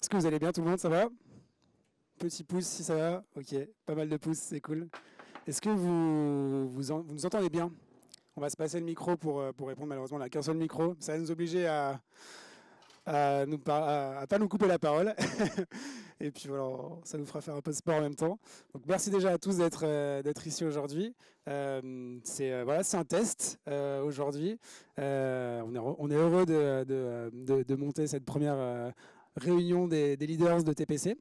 Est-ce que vous allez bien tout le monde, ça va? Petit pouce si ça va, ok, pas mal de pouces, c'est cool. Est-ce que vous nous entendez bien? On va se passer le micro pour répondre, malheureusement on n'a qu'un seul micro, ça va nous obliger à pas nous couper la parole. Et puis voilà, ça nous fera faire un peu de sport en même temps. Donc merci déjà à tous d'être ici aujourd'hui. Voilà, c'est un test aujourd'hui. On est heureux de monter cette première réunion des leaders de TPC.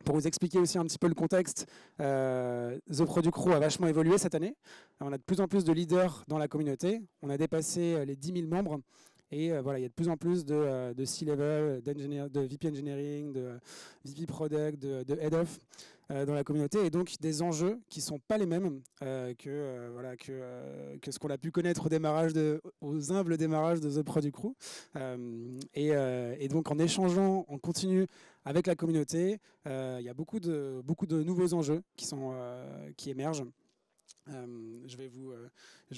Pour vous expliquer aussi un petit peu le contexte, The Product Crew a vachement évolué cette année. On a de plus en plus de leaders dans la communauté. On a dépassé les 10 000 membres. Et voilà, il y a de plus en plus de C-level, de VP Engineering, de VP Product, de Head of dans la communauté. Et donc des enjeux qui ne sont pas les mêmes que ce qu'on a pu connaître aux humbles démarrages de The Product Crew. Et donc en échangeant en continu avec la communauté, il y a beaucoup de nouveaux enjeux qui émergent. Je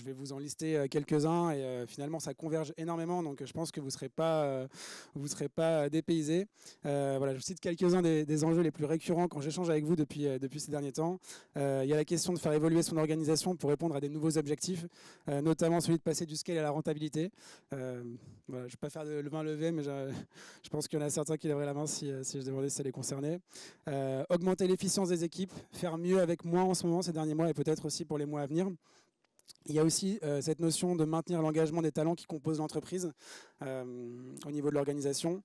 vais vous en lister quelques-uns et finalement ça converge énormément, donc je pense que vous serez pas dépaysés. Voilà, je cite quelques-uns des enjeux les plus récurrents quand j'échange avec vous depuis ces derniers temps. Il y a la question de faire évoluer son organisation pour répondre à des nouveaux objectifs, notamment celui de passer du scale à la rentabilité. Voilà, je ne vais pas faire le main levée, mais je pense qu'il y en a certains qui lèveraient la main si je demandais si ça les concernait. Augmenter l'efficience des équipes, faire mieux avec moins en ce moment, ces derniers mois, et peut-être aussi pour les mois à venir. Il y a aussi cette notion de maintenir l'engagement des talents qui composent l'entreprise au niveau de l'organisation.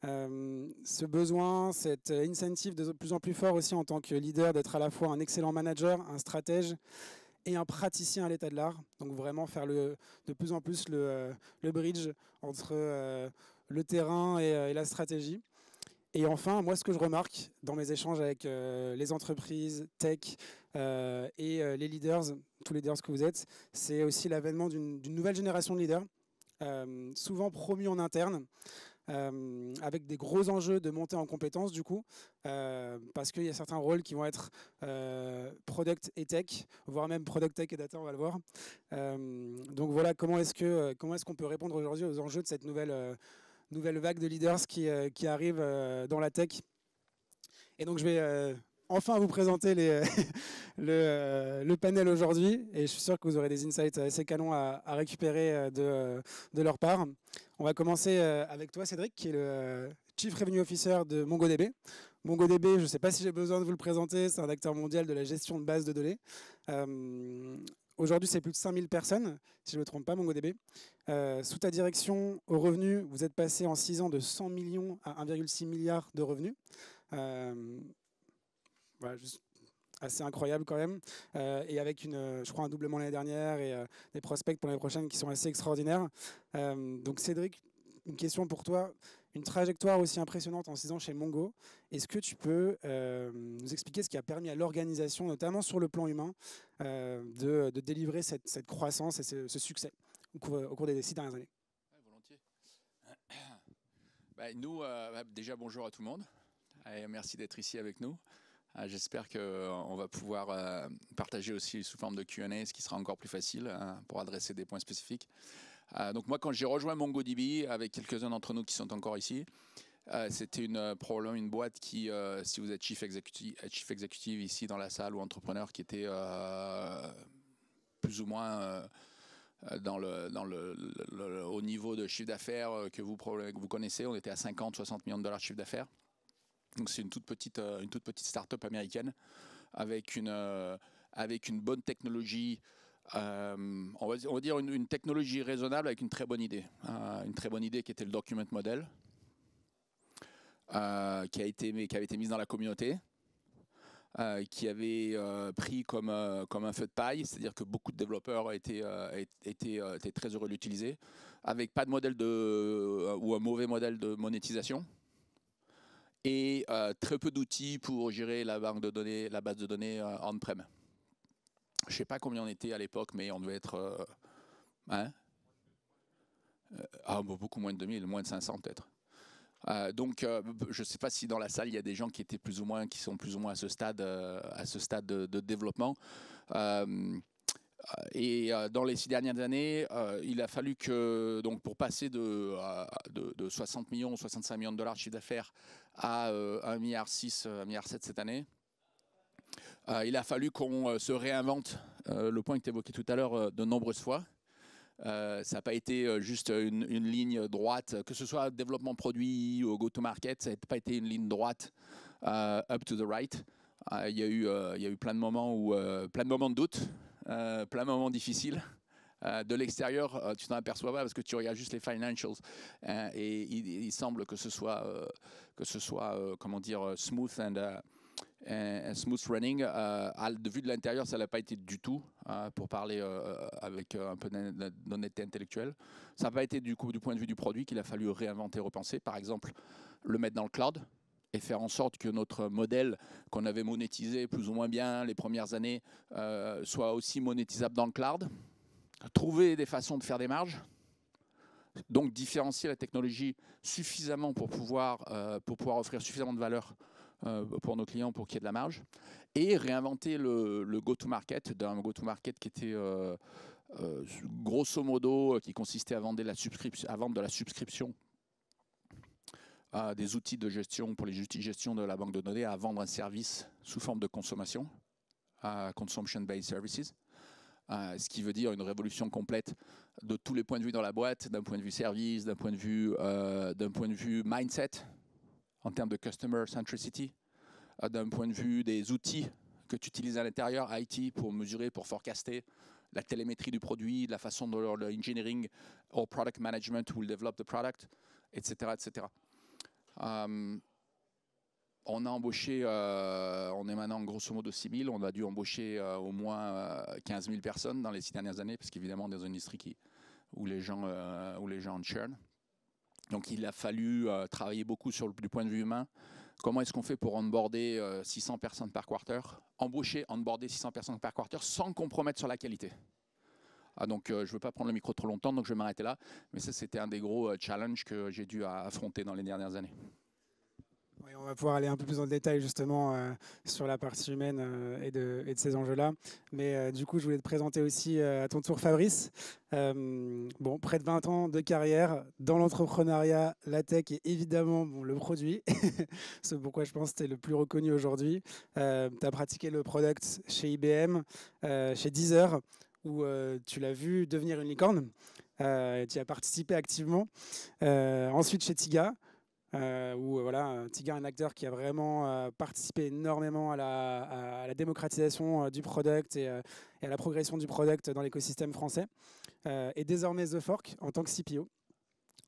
Ce besoin, cet incentive de plus en plus fort aussi en tant que leader d'être à la fois un excellent manager, un stratège et un praticien à l'état de l'art. Donc vraiment faire de plus en plus le bridge entre le terrain et la stratégie. Et enfin, moi, ce que je remarque dans mes échanges avec les entreprises, tech et les leaders, tous les leaders que vous êtes, c'est aussi l'avènement d'une nouvelle génération de leaders, souvent promus en interne, avec des gros enjeux de montée en compétences du coup, parce qu'il y a certains rôles qui vont être product et tech, voire même product tech et data, on va le voir. Donc voilà, comment est-ce qu'on peut répondre aujourd'hui aux enjeux de cette nouvelle vague de leaders qui arrive dans la tech. Et donc je vais enfin vous présenter le panel aujourd'hui, et je suis sûr que vous aurez des insights assez canons à récupérer de leur part. On va commencer avec toi, Cédric, qui est le Chief Revenue Officer de MongoDB. MongoDB, je ne sais pas si j'ai besoin de vous le présenter, c'est un acteur mondial de la gestion de bases de données. Aujourd'hui, c'est plus de 5000 personnes, si je ne me trompe pas, MongoDB. Sous ta direction, aux revenus, vous êtes passé en 6 ans de 100 millions à 1,6 milliard de revenus. Voilà, juste assez incroyable quand même. Et avec, je crois, un doublement l'année dernière et des prospects pour l'année prochaine qui sont assez extraordinaires. Donc Cédric, une question pour toi. Une trajectoire aussi impressionnante en 6 ans chez Mongo. Est-ce que tu peux nous expliquer ce qui a permis à l'organisation, notamment sur le plan humain, de délivrer cette croissance et ce succès au cours des 6 dernières années? Ouais, volontiers. Nous, déjà bonjour à tout le monde. Et merci d'être ici avec nous. J'espère qu'on va pouvoir partager aussi sous forme de Q&A, ce qui sera encore plus facile pour adresser des points spécifiques. Donc moi, quand j'ai rejoint MongoDB, avec quelques-uns d'entre nous qui sont encore ici, c'était probablement une boîte qui, si vous êtes chief executive ici dans la salle ou entrepreneur, qui était plus ou moins au niveau de chiffre d'affaires que vous connaissez. On était à 50-60 millions de dollars de chiffre d'affaires. Donc c'est une toute petite start-up américaine avec une bonne technologie. On va dire une technologie raisonnable avec une très bonne idée. Une très bonne idée qui était le document model, qui avait été mise dans la communauté, qui avait pris comme un feu de paille, c'est-à-dire que beaucoup de développeurs étaient très heureux de l'utiliser, avec pas de modèle ou un mauvais modèle de monétisation, et très peu d'outils pour gérer la base de données on-prem. Je ne sais pas combien on était à l'époque, mais on devait être beaucoup moins de 2000, moins de 500 peut-être. Donc, je ne sais pas si dans la salle il y a des gens qui sont plus ou moins à ce stade de développement. Et dans les 6 dernières années, il a fallu que, donc pour passer de 60 millions, 65 millions de dollars de chiffre d'affaires à 1,6 milliard, 1,7 milliard cette année, il a fallu qu'on se réinvente, le point que tu évoquais tout à l'heure de nombreuses fois. Ça n'a pas été juste une ligne droite, que ce soit développement produit ou go-to-market, ça n'a pas été une ligne droite up to the right. Il y a eu plein de moments de doute, plein de moments difficiles. De l'extérieur, tu t'en aperçois pas parce que tu regardes juste les financials et il semble que ce soit comment dire, smooth smooth running. De vue de l'intérieur, ça l'a pas été du tout, pour parler avec un peu d'honnêteté intellectuelle. Ça n'a pas été du point de vue du produit qu'il a fallu réinventer, repenser. Par exemple, le mettre dans le cloud et faire en sorte que notre modèle qu'on avait monétisé plus ou moins bien les premières années soit aussi monétisable dans le cloud. Trouver des façons de faire des marges, donc différencier la technologie suffisamment pour pouvoir offrir suffisamment de valeur pour nos clients pour qu'il y ait de la marge, et réinventer le go-to-market, d'un go-to-market qui était grosso modo qui consistait à vendre de la subscription, des outils de gestion pour les outils de gestion de la banque de données, à vendre un service sous forme de consommation, consumption-based services. Ce qui veut dire une révolution complète de tous les points de vue dans la boîte, d'un point de vue service, d'un point de vue mindset, en termes de customer centricity, d'un point de vue des outils que tu utilises à l'intérieur, IT, pour mesurer, pour forecaster, la télémétrie du produit, la façon de l'engineering or product management will develop the product, etc. etc. On a embauché, on est maintenant grosso modo 6 000, on a dû embaucher au moins 15 000 personnes dans les 6 dernières années, parce qu'évidemment, dans une industrie où les gens churn. Donc il a fallu travailler beaucoup du point de vue humain. Comment est-ce qu'on fait pour onboarder 600 personnes par quarter, onboarder 600 personnes par quarter sans compromettre sur la qualité. Donc je ne veux pas prendre le micro trop longtemps, donc je vais m'arrêter là. Mais ça, c'était un des gros challenges que j'ai dû affronter dans les dernières années. Oui, on va pouvoir aller un peu plus dans le détail justement sur la partie humaine et de ces enjeux-là. Mais du coup, je voulais te présenter aussi à ton tour Fabrice. Bon, près de 20 ans de carrière dans l'entrepreneuriat, la tech et évidemment le produit. C'est pourquoi je pense que tu es le plus reconnu aujourd'hui. Tu as pratiqué le product chez IBM, chez Deezer, où tu l'as vu devenir une licorne. Tu y as participé activement. Ensuite chez Tiga, où voilà, Tiga est un acteur qui a vraiment participé énormément à la démocratisation du product et à la progression du product dans l'écosystème français. Et désormais The Fork en tant que CPO.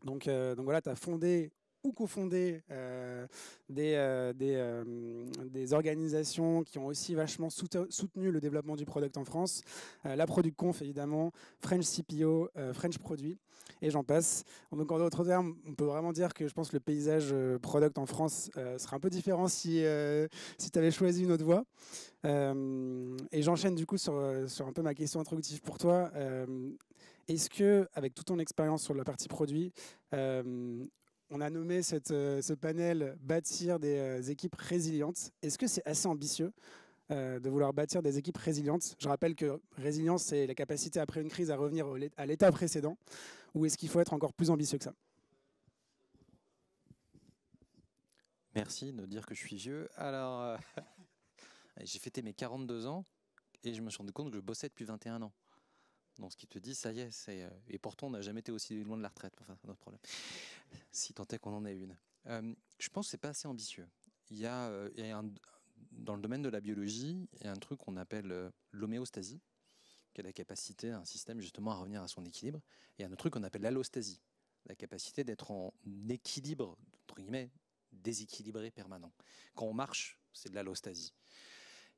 Donc voilà, tu as fondé ou cofondé des organisations qui ont aussi vachement soutenu le développement du product en France. La Product Conf, évidemment, French CPO, French Produit, et j'en passe. Donc en d'autres termes, on peut vraiment dire que je pense que le paysage product en France serait un peu différent si tu avais choisi une autre voie. Et j'enchaîne du coup sur un peu ma question introductive pour toi. Est-ce que, avec toute ton expérience sur la partie produit, on a nommé ce panel bâtir des équipes résilientes. Est-ce que c'est assez ambitieux de vouloir bâtir des équipes résilientes? Je rappelle que résilience, c'est la capacité après une crise à revenir à l'état précédent. Ou est-ce qu'il faut être encore plus ambitieux que ça? Merci de dire que je suis vieux. Alors, j'ai fêté mes 42 ans et je me suis rendu compte que je bossais depuis 21 ans. Donc, ce qui te dit, ça y est, et pourtant, on n'a jamais été aussi loin de la retraite. Enfin, c'est notre problème. Si tant est qu'on en ait une. Je pense que c'est pas assez ambitieux. Dans le domaine de la biologie, il y a un truc qu'on appelle l'homéostasie, qui est la capacité d'un système justement à revenir à son équilibre. Et il y a un truc qu'on appelle l'allostasie, la capacité d'être en équilibre, entre guillemets, déséquilibré permanent. Quand on marche, c'est de l'allostasie.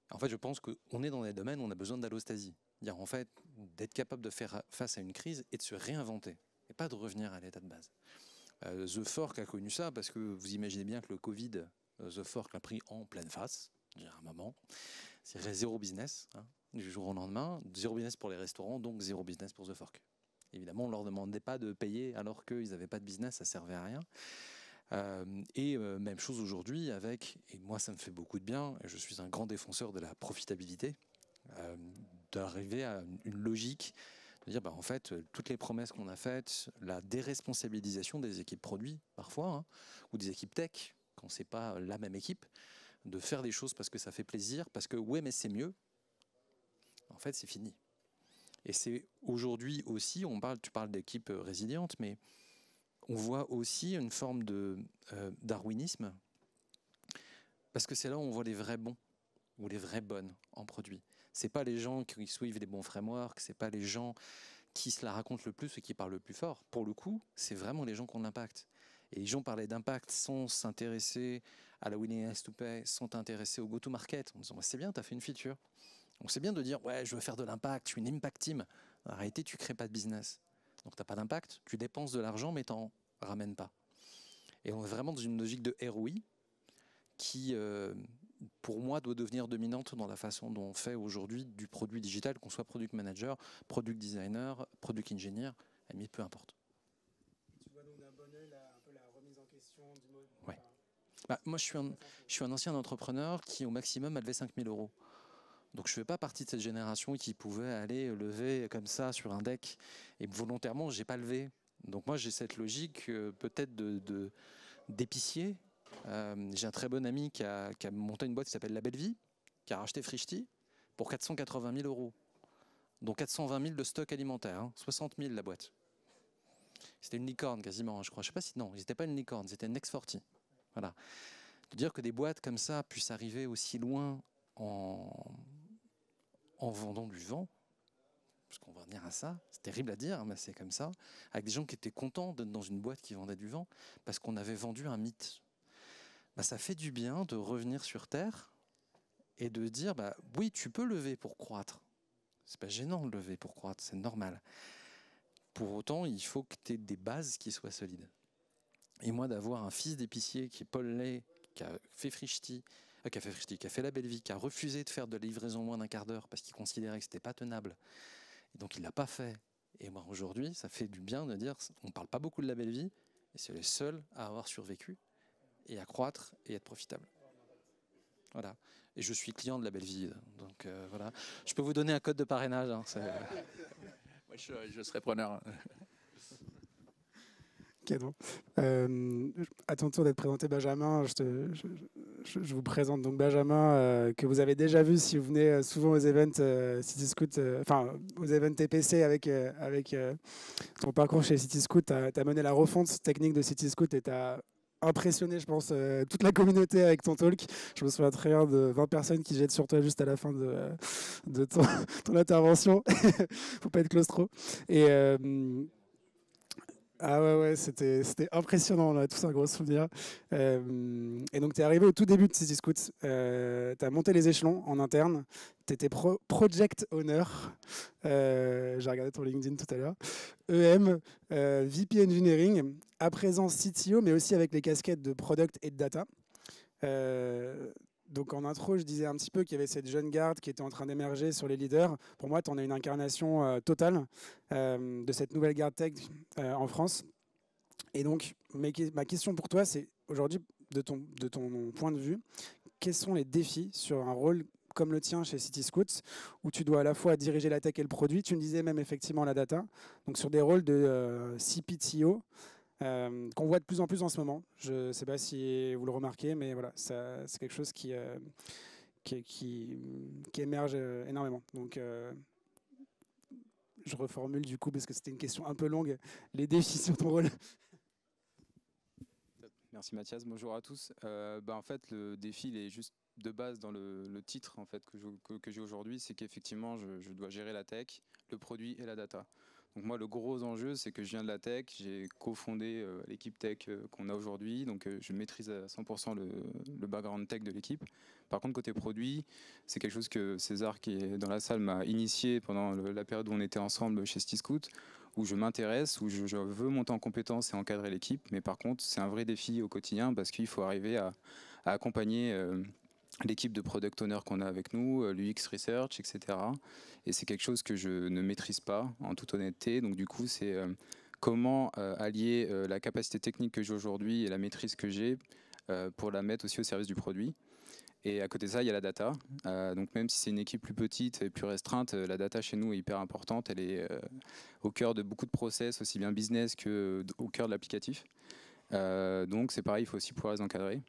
En fait, je pense qu'on est dans des domaines où on a besoin d'allostasie. C'est-à-dire, en fait, d'être capable de faire face à une crise et de se réinventer, et pas de revenir à l'état de base. The Fork a connu ça parce que vous imaginez bien que le Covid, The Fork l'a pris en pleine face, à un moment. C'est zéro business, hein, du jour au lendemain. Zéro business pour les restaurants, donc zéro business pour The Fork. Évidemment, on ne leur demandait pas de payer alors qu'ils n'avaient pas de business, ça ne servait à rien. Même chose aujourd'hui et moi ça me fait beaucoup de bien, je suis un grand défenseur de la profitabilité, d'arriver à une logique, de dire en fait, toutes les promesses qu'on a faites, la déresponsabilisation des équipes produits parfois, hein, ou des équipes tech, quand c'est pas la même équipe, de faire des choses parce que ça fait plaisir, parce que ouais mais c'est mieux, en fait c'est fini. Et c'est aujourd'hui aussi, tu parles d'équipe résiliente, mais on voit aussi une forme de darwinisme, parce que c'est là où on voit les vrais bons ou les vraies bonnes en produit. C'est pas les gens qui suivent les bons frameworks, c'est pas les gens qui se la racontent le plus et qui parlent le plus fort. Pour le coup, c'est vraiment les gens qui ont l'impact. Et les gens parlaient d'impact sans s'intéresser à la willingness to pay, sans t'intéresser au go-to-market, en disant c'est bien, tu as fait une feature. Donc c'est bien de dire ouais, je veux faire de l'impact, je suis une impact team. En réalité, tu crées pas de business. Donc tu n'as pas d'impact, tu dépenses de l'argent mais tu n'en ramènes pas. Et on est vraiment dans une logique de ROI qui, pour moi, doit devenir dominante dans la façon dont on fait aujourd'hui du produit digital, qu'on soit product manager, product designer, product engineer, mais peu importe. Tu vois donc d'un bon œil un peu la remise en question du mode. Ouais. Moi, je suis un ancien entrepreneur qui, au maximum, a levé 5 000 euros. Donc, je ne fais pas partie de cette génération qui pouvait aller lever comme ça sur un deck. Et volontairement, je n'ai pas levé. Donc, moi, j'ai cette logique peut-être d'épicier. J'ai un très bon ami qui a monté une boîte qui s'appelle La Belle Vie, qui a racheté Frischti pour 480 000 euros. Donc 420 000 de stock alimentaire, hein, 60 000 la boîte. C'était une licorne quasiment, je crois. Je sais pas si non, ils n'étaient pas une licorne, c'était une ex-forti. Voilà. De dire que des boîtes comme ça puissent arriver aussi loin en vendant du vent, parce qu'on va venir à ça, c'est terrible à dire, mais c'est comme ça, avec des gens qui étaient contents d'être dans une boîte qui vendait du vent, parce qu'on avait vendu un mythe. Ça fait du bien de revenir sur Terre et de dire, oui, tu peux lever pour croître. C'est pas gênant de lever pour croître, c'est normal. Pour autant, il faut que tu aies des bases qui soient solides. Et moi, d'avoir un fils d'épicier qui est Paul Lay, qui a fait Frischti, qui a fait La Belle Vie, qui a refusé de faire de livraison moins d'un quart d'heure parce qu'il considérait que c'était pas tenable. Et donc, il l'a pas fait. Et moi, aujourd'hui, ça fait du bien de dire, on parle pas beaucoup de La Belle Vie, et c'est les seuls à avoir survécu et à croître et être profitable. Voilà. Et je suis client de La Belle Vie, donc voilà. Je peux vous donner un code de parrainage. Hein, Moi, je serais preneur. Cadeau. À ton tour d'être présenté, Benjamin. Je vous présente donc Benjamin, que vous avez déjà vu si vous venez souvent aux events CityScoot, aux events TPC avec ton parcours chez CityScoot. Tu as mené la refonte technique de CityScoot et tu as impressionné, je pense, toute la communauté avec ton talk. Je me souviens très bien de 20 personnes qui jettent sur toi juste à la fin de ton intervention. Faut pas être claustro. Et ah ouais, c'était impressionnant, on a tous un gros souvenir. Et donc, tu es arrivé au tout début de CityScoot. Tu as monté les échelons en interne. Tu étais Project Owner. J'ai regardé ton LinkedIn tout à l'heure. EM, VP Engineering, à présent CTO, mais aussi avec les casquettes de Product et de Data. Donc en intro, je disais un petit peu qu'il y avait cette jeune garde qui était en train d'émerger sur les leaders. Pour moi, tu en as une incarnation totale de cette nouvelle garde tech en France. Et donc, ma question pour toi, c'est aujourd'hui, de ton point de vue, quels sont les défis sur un rôle comme le tien chez CityScoot, où tu dois à la fois diriger la tech et le produit, tu me disais même effectivement la data, donc sur des rôles de CPTO, qu'on voit de plus en plus en ce moment. Je ne sais pas si vous le remarquez, mais voilà, c'est quelque chose qui émerge énormément. Donc, je reformule du coup, parce que c'était une question un peu longue, les défis sur ton rôle. Merci Mathias, bonjour à tous. En fait, le défi il est juste de base dans le titre en fait, que j'ai aujourd'hui, c'est qu'effectivement, je dois gérer la tech, le produit et la data. Donc moi, le gros enjeu, c'est que je viens de la tech, j'ai cofondé l'équipe tech qu'on a aujourd'hui, donc je maîtrise à 100% le background tech de l'équipe. Par contre, côté produit, c'est quelque chose que César, qui est dans la salle, m'a initié pendant la période où on était ensemble chez CityScoot, où je m'intéresse, où je veux monter en compétences et encadrer l'équipe. Mais par contre, c'est un vrai défi au quotidien parce qu'il faut arriver à accompagner l'équipe de product owner qu'on a avec nous, l'UX Research, etc. Et c'est quelque chose que je ne maîtrise pas, en toute honnêteté. Donc du coup, c'est comment allier la capacité technique que j'ai aujourd'hui et la maîtrise que j'ai pour la mettre aussi au service du produit. Et à côté de ça, il y a la data. Donc même si c'est une équipe plus petite et plus restreinte, la data chez nous est hyper importante. Elle est au cœur de beaucoup de process, aussi bien business qu'au cœur de l'applicatif. Donc c'est pareil, il faut aussi pouvoir les encadrer.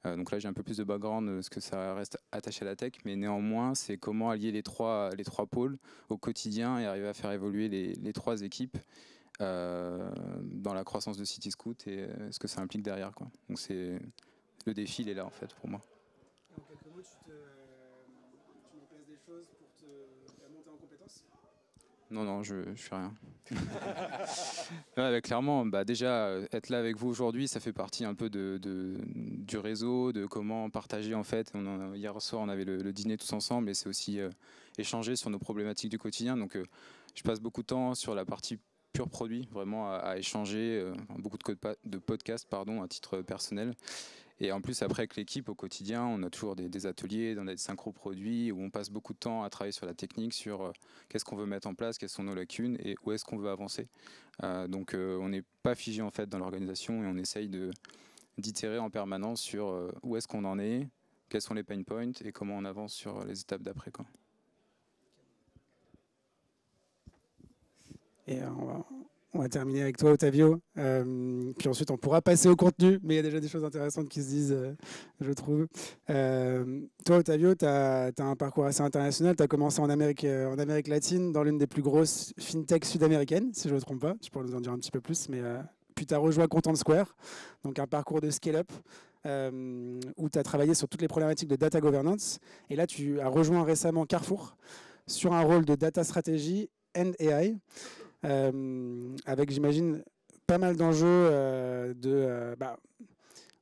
Donc là, j'ai un peu plus de background parce que ça reste attaché à la tech, mais néanmoins, c'est comment allier les trois pôles au quotidien et arriver à faire évoluer les trois équipes dans la croissance de Cityscoot et ce que ça implique derrière, quoi. Donc le défi, il est là en fait pour moi. En quelques mots, tu mets en place des choses pour te monter en compétences? Non, je fais rien. Ouais, clairement, déjà, être là avec vous aujourd'hui, ça fait partie un peu du réseau, de comment partager en fait. Hier soir, on avait le dîner tous ensemble et c'est aussi échanger sur nos problématiques du quotidien. Donc, je passe beaucoup de temps sur la partie pur produit, vraiment à échanger, beaucoup de podcasts, pardon, à titre personnel. Et en plus, après, avec l'équipe, au quotidien, on a toujours des ateliers, des synchro-produits, où on passe beaucoup de temps à travailler sur la technique, sur qu'est-ce qu'on veut mettre en place, quelles sont nos lacunes et où est-ce qu'on veut avancer. Donc, on n'est pas figé en fait dans l'organisation et on essaye d'itérer en permanence sur où est-ce qu'on en est, quels sont les pain points et comment on avance sur les étapes d'après, quoi. Et on va terminer avec toi, Ottavio. Puis ensuite, on pourra passer au contenu, mais il y a déjà des choses intéressantes qui se disent, je trouve. Toi, Ottavio, tu as un parcours assez international. Tu as commencé en Amérique latine, dans l'une des plus grosses fintechs sud-américaines, si je ne me trompe pas. Tu pourrais nous en dire un petit peu plus. Mais, puis tu as rejoint Content Square, donc un parcours de scale-up, où tu as travaillé sur toutes les problématiques de data governance. Et là, tu as rejoint récemment Carrefour sur un rôle de data strategy and AI. Avec, j'imagine, pas mal d'enjeux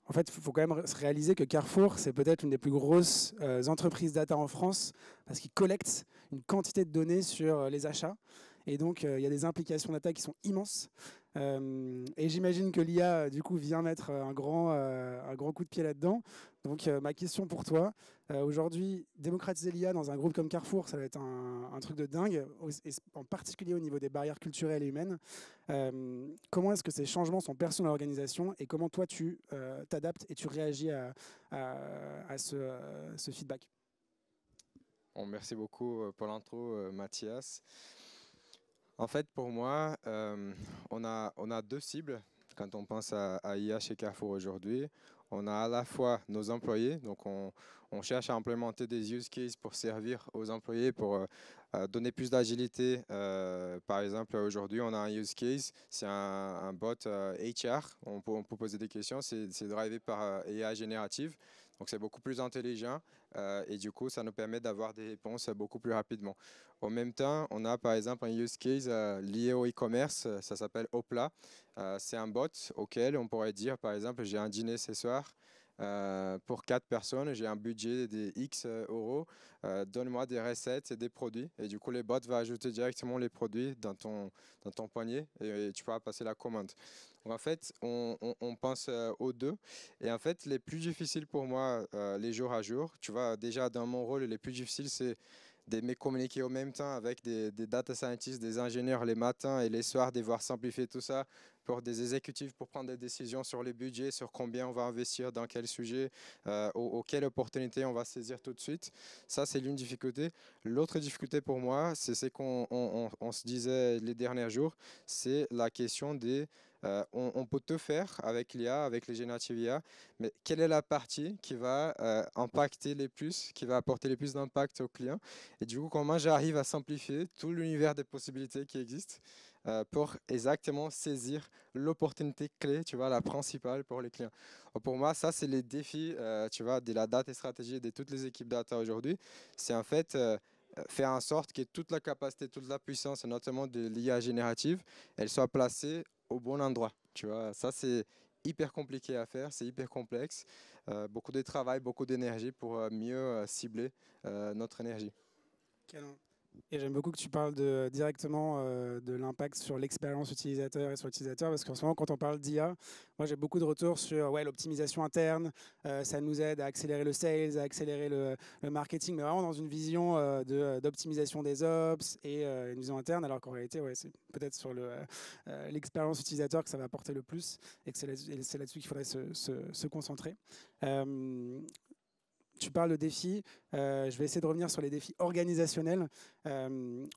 en fait, il faut quand même se réaliser que Carrefour, c'est peut-être une des plus grosses entreprises data en France parce qu'ils collectent une quantité de données sur les achats. Et donc, il y a des implications data qui sont immenses. Et j'imagine que l'IA, du coup, vient mettre un grand coup de pied là-dedans. Donc, ma question pour toi, aujourd'hui, démocratiser l'IA dans un groupe comme Carrefour, ça va être un truc de dingue, et en particulier au niveau des barrières culturelles et humaines. Comment est-ce que ces changements sont perçus dans l'organisation et comment toi, tu t'adaptes et tu réagis à ce feedback? Bon, merci beaucoup pour l'intro, Mathias. En fait, pour moi, on a deux cibles quand on pense à IA chez Carrefour aujourd'hui. On a à la fois nos employés, donc on cherche à implémenter des use cases pour servir aux employés, pour donner plus d'agilité. Par exemple, aujourd'hui, on a un use case, c'est un bot HR, on peut poser des questions, c'est drivé par AI générative, donc c'est beaucoup plus intelligent et du coup, ça nous permet d'avoir des réponses beaucoup plus rapidement. En même temps, on a par exemple un use case lié au e-commerce, ça s'appelle Opla. C'est un bot auquel on pourrait dire, par exemple, j'ai un dîner ce soir pour 4 personnes, j'ai un budget de X euros, donne-moi des recettes et des produits. Et du coup, les bots vont ajouter directement les produits dans ton poignet et tu pourras passer la commande. Donc en fait, on pense aux deux. Et en fait, les plus difficiles pour moi, les jours à jour, tu vois, déjà dans mon rôle, les plus difficiles, c'est de me communiquer en même temps avec des data scientists, des ingénieurs les matins et les soirs, devoir simplifier tout ça pour des exécutifs pour prendre des décisions sur les budgets, sur combien on va investir, dans quel sujet, quelle opportunité on va saisir tout de suite. Ça, c'est l'une difficulté. L'autre difficulté pour moi, c'est ce qu'on on se disait les derniers jours, c'est la question des on peut tout faire avec l'IA, avec les génératives IA, mais quelle est la partie qui va impacter les plus, qui va apporter les plus d'impact aux clients? Et du coup, comment j'arrive à simplifier tout l'univers des possibilités qui existent pour exactement saisir l'opportunité clé, tu vois, la principale pour les clients. Donc pour moi, ça, c'est les défis, tu vois, de la data et stratégie de toutes les équipes data aujourd'hui. C'est en fait faire en sorte que toute la capacité, toute la puissance, notamment de l'IA générative, elle soit placée au bon endroit. Tu vois, ça, c'est hyper compliqué à faire, c'est hyper complexe. Beaucoup de travail, beaucoup d'énergie pour mieux cibler notre énergie. Et j'aime beaucoup que tu parles directement de l'impact sur l'expérience utilisateur et sur l'utilisateur, parce qu'en ce moment, quand on parle d'IA, moi j'ai beaucoup de retours sur l'optimisation interne, ça nous aide à accélérer le sales, à accélérer le marketing, mais vraiment dans une vision d'optimisation des ops et une vision interne, alors qu'en réalité, c'est peut-être sur l'expérience utilisateur que ça va apporter le plus et que c'est là-dessus qu'il faudrait se concentrer. Tu parles de défis. Je vais essayer de revenir sur les défis organisationnels.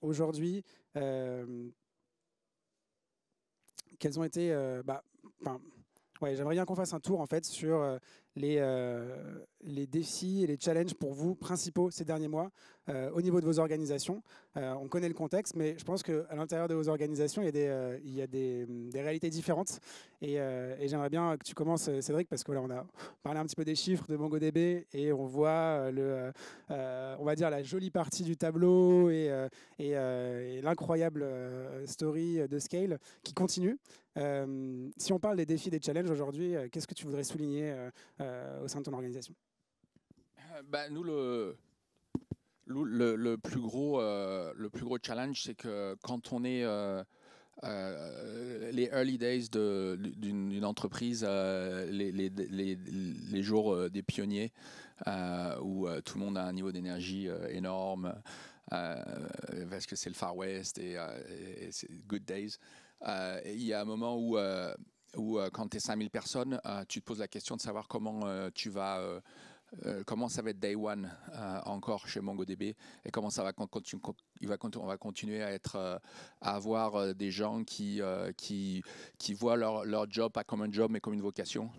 Aujourd'hui, quels ont été... j'aimerais bien qu'on fasse un tour en fait, sur les défis et les challenges pour vous principaux ces derniers mois au niveau de vos organisations. On connaît le contexte, mais je pense qu'à l'intérieur de vos organisations, il y a des réalités différentes. Et j'aimerais bien que tu commences, Cédric, parce que là, on a parlé un petit peu des chiffres de MongoDB et on voit on va dire la jolie partie du tableau et l'incroyable story de Scale qui continue. Si on parle des défis, des challenges aujourd'hui, qu'est-ce que tu voudrais souligner au sein de ton organisation? Nous, le plus gros challenge, c'est que quand on est les early days d'une entreprise, les jours des pionniers, où tout le monde a un niveau d'énergie énorme, parce que c'est le Far West et c'est good days. Il y a un moment où quand tu es 5000 personnes, tu te poses la question de savoir comment comment ça va être day one encore chez MongoDB et comment ça va on va continuer à avoir des gens qui voient leur job pas comme un job mais comme une vocation.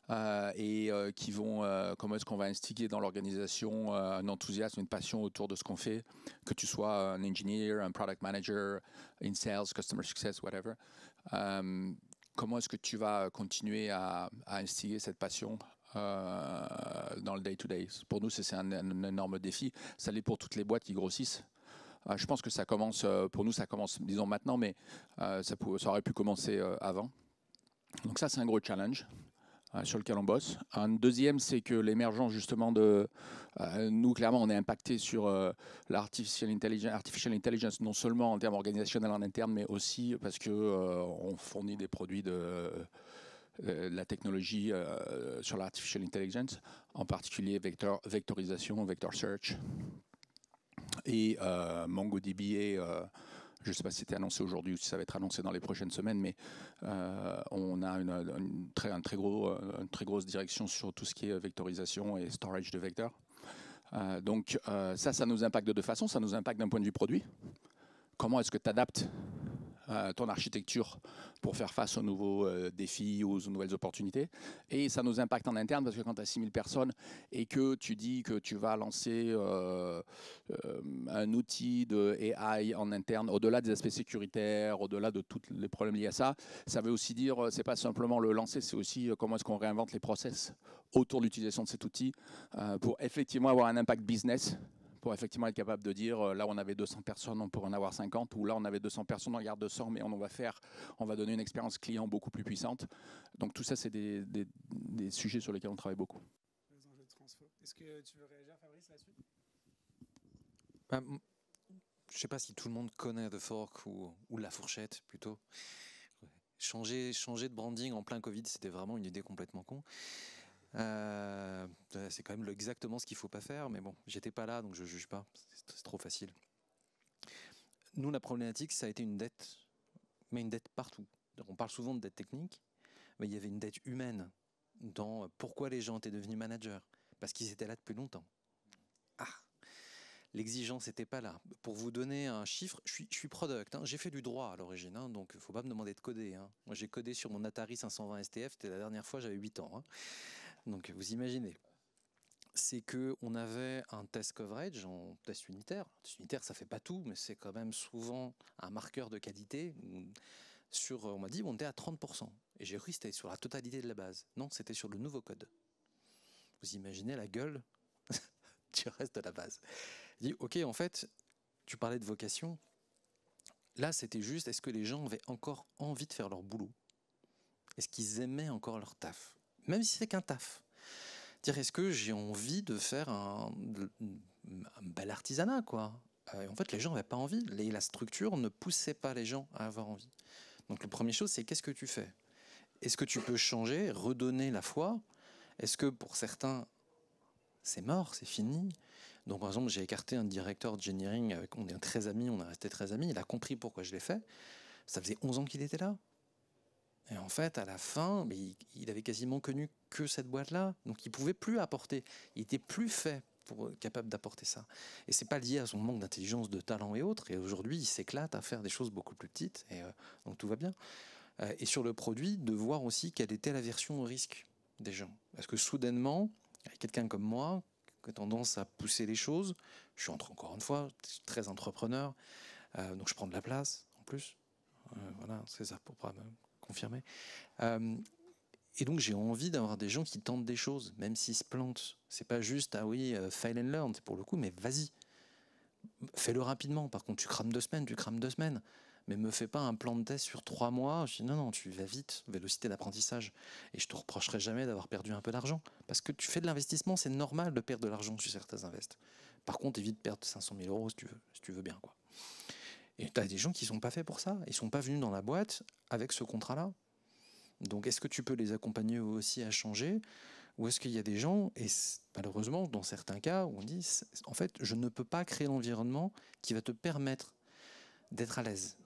Qui vont, comment est-ce qu'on va instiguer dans l'organisation un enthousiasme, une passion autour de ce qu'on fait, que tu sois un engineer, un product manager, in sales, customer success, whatever. Comment est-ce que tu vas continuer à instiguer cette passion dans le day-to-day? Pour nous, c'est un énorme défi. Ça l'est pour toutes les boîtes qui grossissent. Je pense que ça commence, pour nous, ça commence, disons maintenant, mais ça aurait pu commencer avant. Donc ça, c'est un gros challenge sur lequel on bosse. Un deuxième, c'est que l'émergence justement nous, clairement, on est impacté sur l'artificial intelligence, non seulement en termes organisationnels en interne, mais aussi parce qu'on fournit des produits de la technologie sur l'artificial intelligence, en particulier vectorisation, vector search. Et MongoDB je ne sais pas si c'était annoncé aujourd'hui ou si ça va être annoncé dans les prochaines semaines, mais on a une très grosse direction sur tout ce qui est vectorisation et storage de vecteurs. Donc ça nous impacte de deux façons. Ça nous impacte d'un point de vue produit. Comment est-ce que tu adaptes ton architecture pour faire face aux nouveaux défis, aux nouvelles opportunités. Et ça nous impacte en interne parce que quand tu as 6000 personnes et que tu dis que tu vas lancer un outil de AI en interne, au-delà des aspects sécuritaires, au-delà de tous les problèmes liés à ça, ça veut aussi dire, c'est pas simplement le lancer, c'est aussi comment est-ce qu'on réinvente les process autour de l'utilisation de cet outil pour effectivement avoir un impact business, pour effectivement être capable de dire, là on avait 200 personnes, on pourrait en avoir 50, ou là on avait 200 personnes, on garde 200, mais on va donner une expérience client beaucoup plus puissante. Donc tout ça, c'est des sujets sur lesquels on travaille beaucoup. Les enjeux de transfo. Est-ce que tu veux réagir, Fabrice, là-dessus? Je ne sais pas si tout le monde connaît The Fork ou La Fourchette, plutôt. Changer de branding en plein Covid, c'était vraiment une idée complètement con. C'est quand même exactement ce qu'il ne faut pas faire, mais bon, j'étais pas là, donc je ne juge pas, c'est trop facile. Nous, la problématique, ça a été une dette, mais une dette partout. On parle souvent de dette technique, mais il y avait une dette humaine dans pourquoi les gens étaient devenus managers, parce qu'ils étaient là depuis longtemps. L'exigence n'était pas là. Pour vous donner un chiffre, je suis product, hein. J'ai fait du droit à l'origine, hein, donc il ne faut pas me demander de coder. Hein. Moi, j'ai codé sur mon Atari 520 STF, c'était la dernière fois, j'avais 8 ans. Hein. Donc vous imaginez, c'est qu'on avait un test coverage en test unitaire. Test unitaire, ça ne fait pas tout, mais c'est quand même souvent un marqueur de qualité. On m'a dit on était à 30%. Et j'ai cru que c'était sur la totalité de la base. Non, c'était sur le nouveau code. Vous imaginez la gueule du reste de la base. Je dis, ok, en fait, tu parlais de vocation. Là, c'était juste, est-ce que les gens avaient encore envie de faire leur boulot? Est-ce qu'ils aimaient encore leur taf? Même si c'est qu'un taf. Dire, est-ce que j'ai envie de faire un bel artisanat, quoi? En fait, les gens n'avaient pas envie. La structure ne poussait pas les gens à avoir envie. Donc, la première chose, c'est qu'est-ce que tu fais? Est-ce que tu peux changer, redonner la foi? Est-ce que pour certains, c'est mort, c'est fini? Donc, par exemple, j'ai écarté un directeur engineering, on est très amis, on est resté très amis, il a compris pourquoi je l'ai fait. Ça faisait 11 ans qu'il était là. Et en fait, à la fin, mais il avait quasiment connu que cette boîte-là. Donc, il ne pouvait plus apporter. Il n'était plus fait capable d'apporter ça. Et c'est pas lié à son manque d'intelligence, de talent et autres. Et aujourd'hui, il s'éclate à faire des choses beaucoup plus petites. Et donc, tout va bien. Et sur le produit, de voir aussi quelle était l'aversion au risque des gens. Parce que soudainement, avec quelqu'un comme moi, qui a tendance à pousser les choses, je suis encore une fois très entrepreneur, donc je prends de la place en plus. Voilà, c'est ça pour pas me confirmer. Et donc j'ai envie d'avoir des gens qui tentent des choses, même s'ils se plantent. C'est pas juste ah oui, fail and learn, c'est pour le coup, mais vas-y, fais-le rapidement. Par contre, tu crames 2 semaines, mais me fais pas un plan de test sur 3 mois. Je dis non, tu vas vite, vélocité d'apprentissage. Et je te reprocherai jamais d'avoir perdu un peu d'argent, parce que tu fais de l'investissement, c'est normal de perdre de l'argent sur certains invests. Par contre, évite de perdre 500 000 euros si tu veux bien, quoi. Et tu as des gens qui sont pas faits pour ça. Ils sont pas venus dans la boîte avec ce contrat-là. Donc, est-ce que tu peux les accompagner eux aussi à changer? Ou est-ce qu'il y a des gens, et malheureusement, dans certains cas, où on dit, en fait, je ne peux pas créer l'environnement qui va te permettre d'être à l'aise.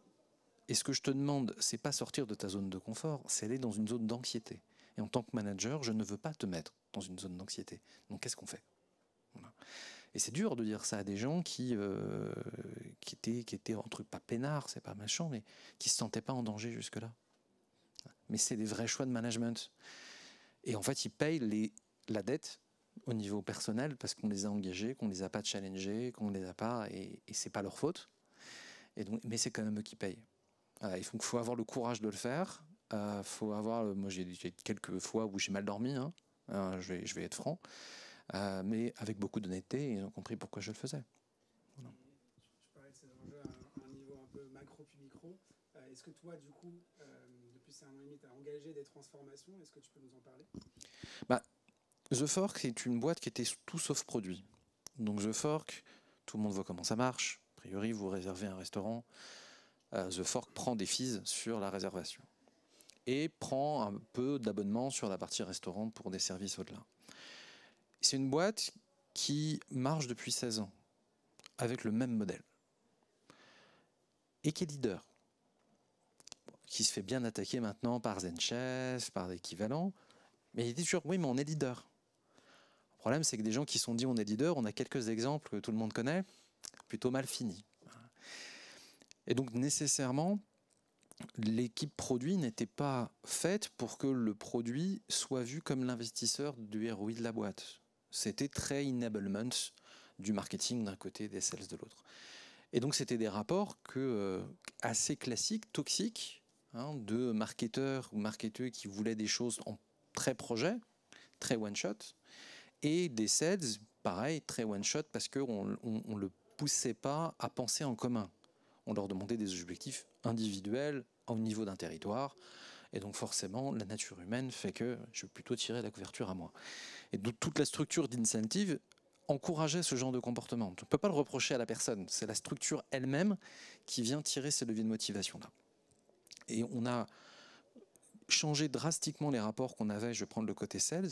Et ce que je te demande, c'est pas sortir de ta zone de confort, c'est aller dans une zone d'anxiété. Et en tant que manager, je ne veux pas te mettre dans une zone d'anxiété. Donc, qu'est-ce qu'on fait? Voilà. Et c'est dur de dire ça à des gens qui étaient en truc pas peinard, c'est pas méchant, mais qui se sentaient pas en danger jusque-là. Mais c'est des vrais choix de management. Et en fait, ils payent la dette au niveau personnel parce qu'on les a engagés, qu'on les a pas challengés, qu'on les a pas, et c'est pas leur faute. Et donc, mais c'est quand même eux qui payent. Il faut avoir le courage de le faire. Faut avoir, moi j'ai quelques fois où j'ai mal dormi, hein. Je vais être franc. Mais avec beaucoup d'honnêteté, ils ont compris pourquoi je le faisais. Voilà. Tu parlais de ces enjeux à un niveau un peu macro puis micro. Est-ce que toi, du coup, depuis ces 1 an et demi, tu as engagé des transformations? Est-ce que tu peux nous en parler? The Fork, c'est une boîte qui était tout sauf produit. Donc The Fork, tout le monde voit comment ça marche. A priori, vous réservez un restaurant. The Fork prend des fees sur la réservation et prend un peu d'abonnement sur la partie restaurant pour des services au-delà. C'est une boîte qui marche depuis 16 ans avec le même modèle et qui est leader, qui se fait bien attaquer maintenant par ZenChef, par l'équivalent, mais il dit toujours oui, mais on est leader. Le problème, c'est que des gens qui sont dit on est leader, on a quelques exemples que tout le monde connaît, plutôt mal finis. Et donc nécessairement, l'équipe produit n'était pas faite pour que le produit soit vu comme l'investisseur du ROI de la boîte. C'était très enablement du marketing d'un côté, des sales de l'autre. Et donc c'était des rapports assez classiques, toxiques, hein, de marketeurs ou marketeurs qui voulaient des choses en très projet, très one-shot, et des sales, pareil, très one-shot, parce qu'on ne le poussait pas à penser en commun. On leur demandait des objectifs individuels au niveau d'un territoire. Et donc forcément, la nature humaine fait que je vais plutôt tirer la couverture à moi. Et donc toute la structure d'incentive encourageait ce genre de comportement. On ne peut pas le reprocher à la personne. C'est la structure elle-même qui vient tirer ces leviers de motivation-là. Et on a changé drastiquement les rapports qu'on avait, je vais prendre le côté sales,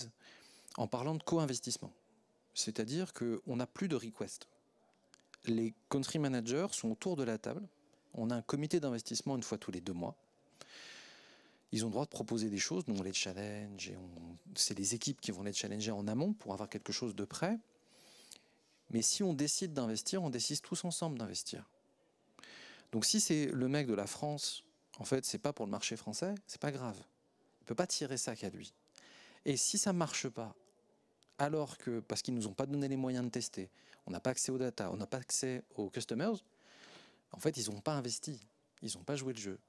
en parlant de co-investissement. C'est-à-dire qu'on n'a plus de request. Les country managers sont autour de la table. On a un comité d'investissement une fois tous les 2 mois. Ils ont le droit de proposer des choses. Nous, on les challenge. C'est les équipes qui vont les challenger en amont pour avoir quelque chose de prêt. Mais si on décide d'investir, on décide tous ensemble d'investir. Donc si c'est le mec de la France, en fait, c'est pas pour le marché français, c'est pas grave. Il ne peut pas tirer ça qu'à lui. Et si ça ne marche pas, alors que, parce qu'ils ne nous ont pas donné les moyens de tester, on n'a pas accès aux data, on n'a pas accès aux customers, en fait, ils n'ont pas investi, ils n'ont pas joué le jeu.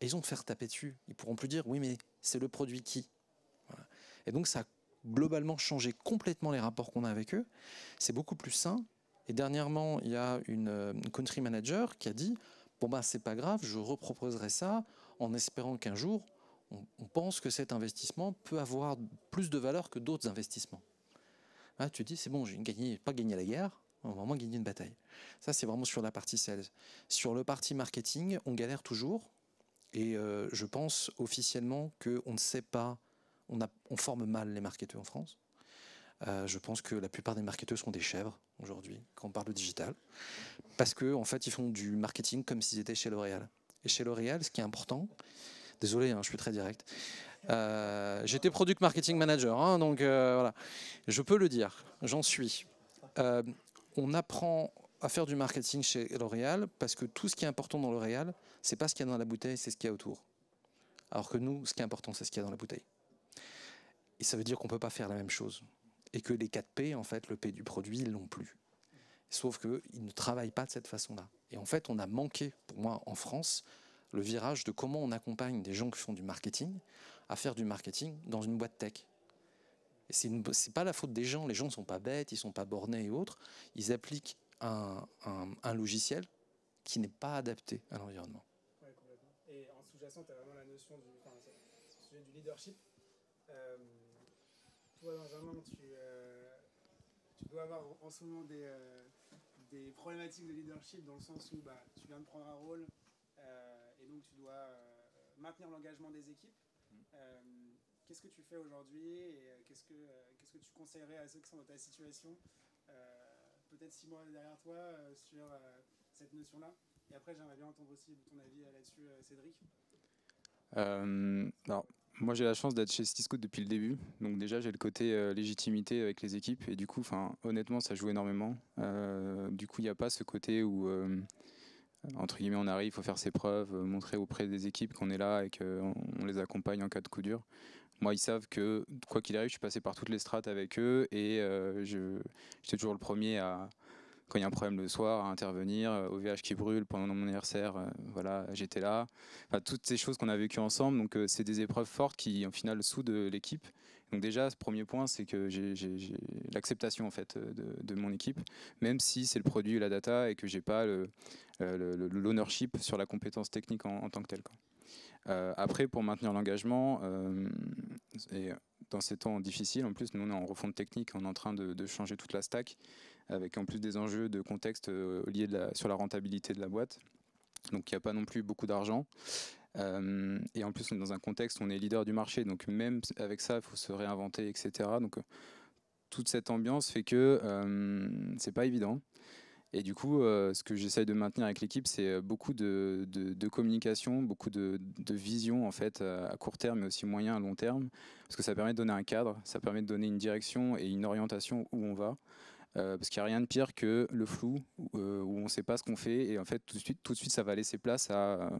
Et ils ont faire taper dessus. Ils ne pourront plus dire, oui, mais c'est le produit qui. Voilà. Et donc, ça a globalement changé complètement les rapports qu'on a avec eux. C'est beaucoup plus sain. Et dernièrement, il y a une country manager qui a dit, bon, bah, c'est pas grave, je reproposerai ça en espérant qu'un jour, on pense que cet investissement peut avoir plus de valeur que d'autres investissements. Là, tu dis, c'est bon, j'ai pas gagné la guerre, on va vraiment gagner une bataille. Ça, c'est vraiment sur la partie sales. Sur le parti marketing, on galère toujours. Et je pense officiellement qu'on ne sait pas, on forme mal les marketeurs en France. Je pense que la plupart des marketeurs sont des chèvres aujourd'hui, quand on parle de digital. Parce qu'en fait, ils font du marketing comme s'ils étaient chez L'Oréal. Et chez L'Oréal, ce qui est important, désolé, hein, je suis très direct, j'étais Product Marketing Manager, hein, donc voilà, je peux le dire, j'en suis. On apprend à faire du marketing chez L'Oréal parce que tout ce qui est important dans L'Oréal, c'est pas ce qu'il y a dans la bouteille, c'est ce qu'il y a autour. Alors que nous, ce qui est important, c'est ce qu'il y a dans la bouteille. Et ça veut dire qu'on peut pas faire la même chose. Et que les 4 P, en fait, le P du produit, ils l'ont plus. Sauf qu'ils ne travaillent pas de cette façon-là. Et en fait, on a manqué, pour moi, en France, le virage de comment on accompagne des gens qui font du marketing à faire du marketing dans une boîte tech. Et c'est pas la faute des gens. Les gens ne sont pas bêtes, ils ne sont pas bornés et autres. Ils appliquent un logiciel qui n'est pas adapté à l'environnement. Ouais, complètement. Et en sous-jacent, tu as vraiment la notion du sujet du leadership. Toi, Benjamin, tu dois avoir en ce moment des problématiques de leadership dans le sens où tu viens de prendre un rôle et donc tu dois maintenir l'engagement des équipes. Qu'est-ce que tu fais aujourd'hui et qu'est-ce que tu conseillerais à ceux qui sont dans ta situation, peut-être 6 mois derrière toi, sur cette notion-là? Et après, j'aimerais bien entendre aussi ton avis là-dessus, Cédric. Alors, moi j'ai la chance d'être chez Cisco depuis le début, donc déjà j'ai le côté légitimité avec les équipes et du coup, honnêtement, ça joue énormément. Du coup, il n'y a pas ce côté où entre guillemets on arrive, il faut faire ses preuves, montrer auprès des équipes qu'on est là et qu'on les accompagne en cas de coup dur. Moi, ils savent que quoi qu'il arrive, je suis passé par toutes les strates avec eux et j'étais toujours le premier à, quand il y a un problème le soir, à intervenir, OVH qui brûle pendant mon anniversaire, voilà, j'étais là. Enfin, toutes ces choses qu'on a vécues ensemble, donc c'est des épreuves fortes qui, au final, soudent l'équipe. Donc déjà, ce premier point, c'est que j'ai l'acceptation en fait de mon équipe, même si c'est le produit et la data et que j'ai pas l'ownership sur la compétence technique en tant que telle, quoi. Après, pour maintenir l'engagement, et dans ces temps difficiles, en plus, nous on est en refonte technique, on est en train de changer toute la stack, avec en plus des enjeux de contexte liés sur la rentabilité de la boîte. Donc il n'y a pas non plus beaucoup d'argent. Et en plus, on est dans un contexte où on est leader du marché, donc même avec ça, il faut se réinventer, etc. Donc toute cette ambiance fait que c'est pas évident. Et du coup, ce que j'essaye de maintenir avec l'équipe, c'est beaucoup de communication, beaucoup de vision en fait à court terme, mais aussi moyen, à long terme, parce que ça permet de donner un cadre, ça permet de donner une direction et une orientation où on va. Parce qu'il n'y a rien de pire que le flou, où on ne sait pas ce qu'on fait, et en fait tout de suite ça va laisser place à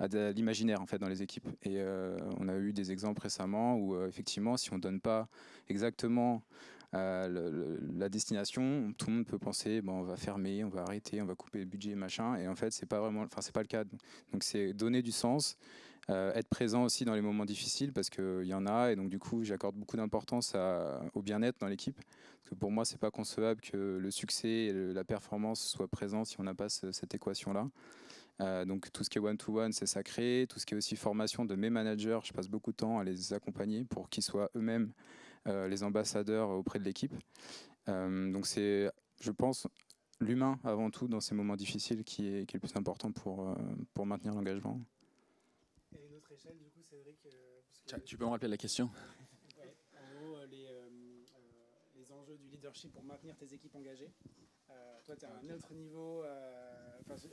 de l'imaginaire en fait dans les équipes. Et on a eu des exemples récemment où effectivement, si on ne donne pas exactement la destination, tout le monde peut penser bon, on va fermer, on va arrêter, on va couper le budget, machin. Et en fait, c'est pas vraiment, enfin c'est pas le cas. Donc c'est donner du sens, être présent aussi dans les moments difficiles parce qu'il y en a. Et donc du coup, j'accorde beaucoup d'importance au bien-être dans l'équipe. Parce que pour moi, c'est pas concevable que le succès et la performance soient présents si on n'a pas cette équation-là. Donc tout ce qui est one-to-one, c'est sacré. Tout ce qui est aussi formation de mes managers, je passe beaucoup de temps à les accompagner pour qu'ils soient eux-mêmes les ambassadeurs auprès de l'équipe. Donc c'est, je pense, l'humain avant tout dans ces moments difficiles qui est le plus important pour maintenir l'engagement. Et une autre échelle, du coup, Cédric. Tu peux me rappeler la question? Ouais, en gros, les enjeux du leadership pour maintenir tes équipes engagées. Toi, tu as un autre niveau,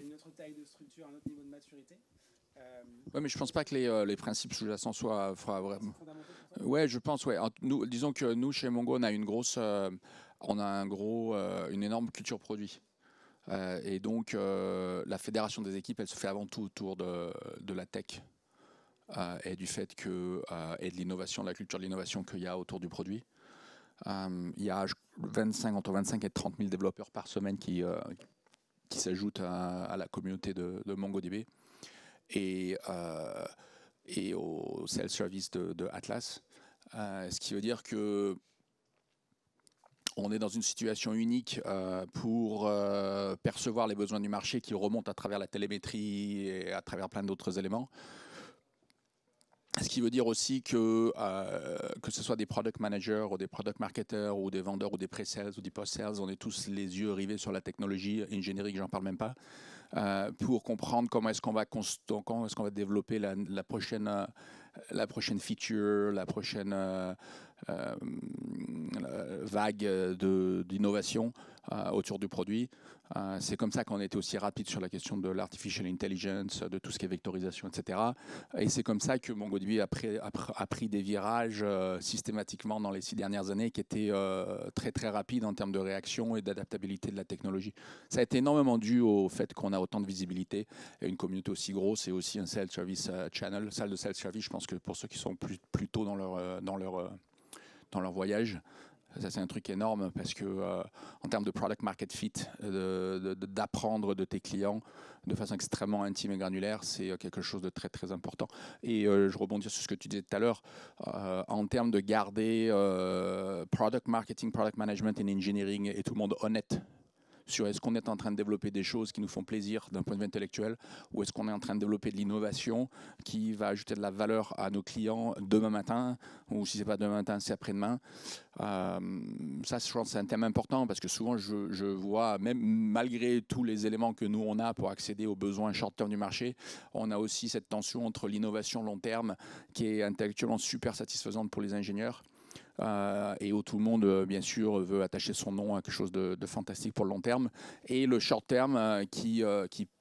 une autre taille de structure, un autre niveau de maturité. Oui, mais je pense pas que les principes sous-jacents soient vraiment. Ouais, je pense, ouais. Nous, disons que nous, chez Mongo, on a une énorme culture produit. Et donc, la fédération des équipes, elle se fait avant tout autour de la tech et du fait que et de l'innovation, de la culture de l'innovation qu'il y a autour du produit. Il y a entre 25 et 30 000 développeurs par semaine qui s'ajoutent à la communauté de MongoDB. Et au sales service de Atlas. Ce qui veut dire que on est dans une situation unique pour percevoir les besoins du marché qui remontent à travers la télémétrie et à travers plein d'autres éléments. Ce qui veut dire aussi que ce soit des product managers ou des product marketers ou des vendeurs ou des pre-sales ou des post-sales, on est tous les yeux rivés sur la technologie, ingénierie, j'en parle même pas, pour comprendre comment est-ce qu'on va développer la prochaine feature, la prochaine vague d'innovation autour du produit. C'est comme ça qu'on a été aussi rapide sur la question de l'artificial intelligence, de tout ce qui est vectorisation, etc. Et c'est comme ça que MongoDB a pris des virages systématiquement dans les 6 dernières années qui étaient très très rapides en termes de réaction et d'adaptabilité de la technologie. Ça a été énormément dû au fait qu'on a autant de visibilité et une communauté aussi grosse et aussi un self-service channel, salle de self-service. Je pense que pour ceux qui sont plus tôt dans leur voyage, ça c'est un truc énorme parce que en termes de product market fit, d'apprendre de tes clients de façon extrêmement intime et granulaire, c'est quelque chose de très très important. Et je rebondis sur ce que tu disais tout à l'heure, en termes de garder product marketing, product management et engineering et tout le monde honnête sur est-ce qu'on est en train de développer des choses qui nous font plaisir d'un point de vue intellectuel ou est-ce qu'on est en train de développer de l'innovation qui va ajouter de la valeur à nos clients demain matin ou si c'est pas demain matin, c'est après-demain. Ça, je pense que c'est un thème important parce que souvent, je vois, même malgré tous les éléments que nous, on a pour accéder aux besoins short-term du marché, on a aussi cette tension entre l'innovation long terme qui est intellectuellement super satisfaisante pour les ingénieurs et où tout le monde, bien sûr, veut attacher son nom à quelque chose de fantastique pour le long terme, et le short terme qui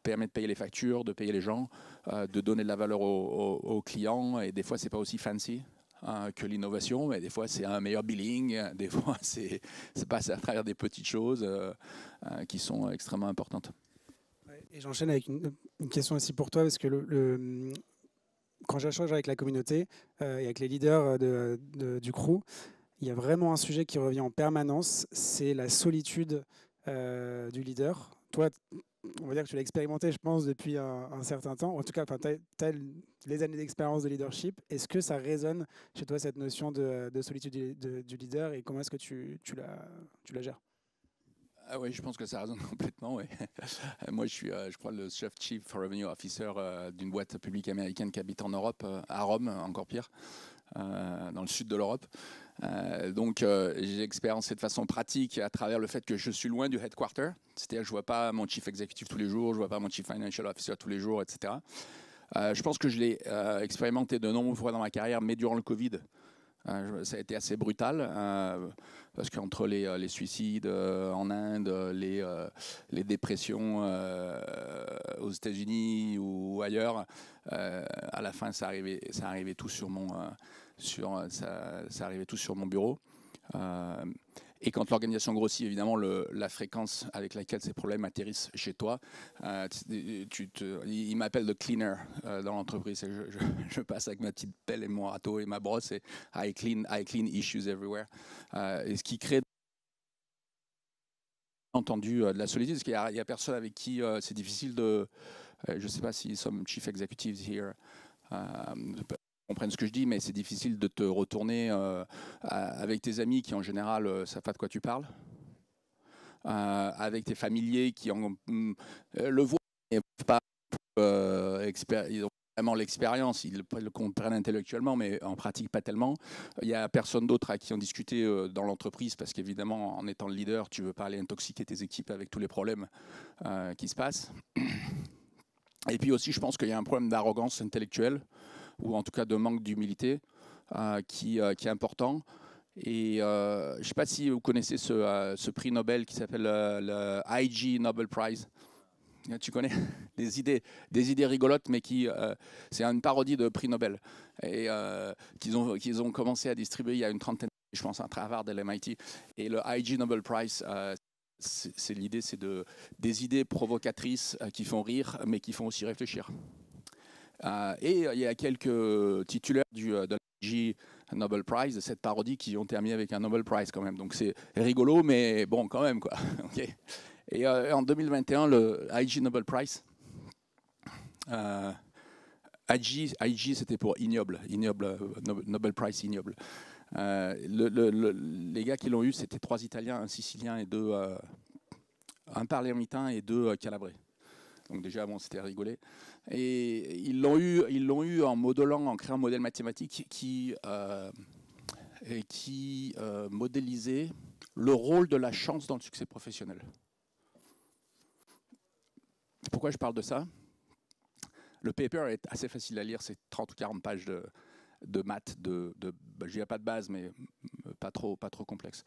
permet de payer les factures, de payer les gens, de donner de la valeur aux clients, et des fois, c'est pas aussi fancy que l'innovation, mais des fois, c'est un meilleur billing, des fois, c'est passe à travers des petites choses qui sont extrêmement importantes. Et j'enchaîne avec une question aussi pour toi, parce que quand j'échange avec la communauté et avec les leaders du crew, il y a vraiment un sujet qui revient en permanence, c'est la solitude du leader. Toi, on va dire que tu l'as expérimenté, je pense, depuis un certain temps. En tout cas, tu as les années d'expérience de leadership. Est-ce que ça résonne chez toi, cette notion de solitude du leader, et comment est-ce que tu la gères? Ah oui, je pense que ça résonne complètement. Ouais. Moi, je crois, le Chief Revenue Officer d'une boîte publique américaine qui habite en Europe, à Rome, encore pire, dans le sud de l'Europe. Donc, j'ai expérimenté de façon pratique à travers le fait que je suis loin du headquarter. C'est-à-dire que je ne vois pas mon Chief Executive tous les jours, je ne vois pas mon Chief Financial Officer tous les jours, etc. Je pense que je l'ai expérimenté de nombreuses fois dans ma carrière, mais durant le Covid, ça a été assez brutal parce qu'entre les suicides en Inde, les dépressions aux États-Unis ou ailleurs, à la fin, ça arrivait tout sur mon bureau. Et quand l'organisation grossit, évidemment, la fréquence avec laquelle ces problèmes atterrissent chez toi, il m'appelle le cleaner dans l'entreprise. Je passe avec ma petite pelle et mon râteau et ma brosse et I clean issues everywhere. Et ce qui crée entendu de la solitude, parce qu'il y a personne avec qui c'est difficile de... je ne sais pas si some chief executives here comprennent ce que je dis, mais c'est difficile de te retourner avec tes amis qui en général savent pas de quoi tu parles, avec tes familiers qui le voient mais pas ils ont vraiment l'expérience, ils le comprennent intellectuellement, mais en pratique pas tellement. Il n'y a personne d'autre à qui en discuter dans l'entreprise, parce qu'évidemment, en étant le leader, tu veux pas aller intoxiquer tes équipes avec tous les problèmes qui se passent. Et puis aussi, je pense qu'il y a un problème d'arrogance intellectuelle, ou en tout cas de manque d'humilité, qui est important. Et je ne sais pas si vous connaissez ce prix Nobel qui s'appelle le IG Nobel Prize. Tu connais des idées rigolotes, mais c'est une parodie de prix Nobel, et qu'ils ont commencé à distribuer il y a une trentaine, je pense, à Harvard et l'MIT. Et le IG Nobel Prize, l'idée, c'est des idées provocatrices qui font rire, mais qui font aussi réfléchir. Et il y a quelques titulaires de l'IG Nobel Prize, de cette parodie, qui ont terminé avec un Nobel Prize quand même. Donc c'est rigolo, mais bon, quand même, quoi. Okay. Et en 2021, le IG Nobel Prize, IG c'était pour ignoble, Nobel Prize ignoble. Les gars qui l'ont eu, c'était 3 Italiens, un Sicilien et un Palermitain et 2 Calabrais. Donc déjà, bon, c'était rigolé. Et ils l'ont eu en modelant, en créant un modèle mathématique qui modélisait le rôle de la chance dans le succès professionnel. Pourquoi je parle de ça? Le paper est assez facile à lire, c'est 30 ou 40 pages de maths, je dirais pas de base, mais pas trop complexe.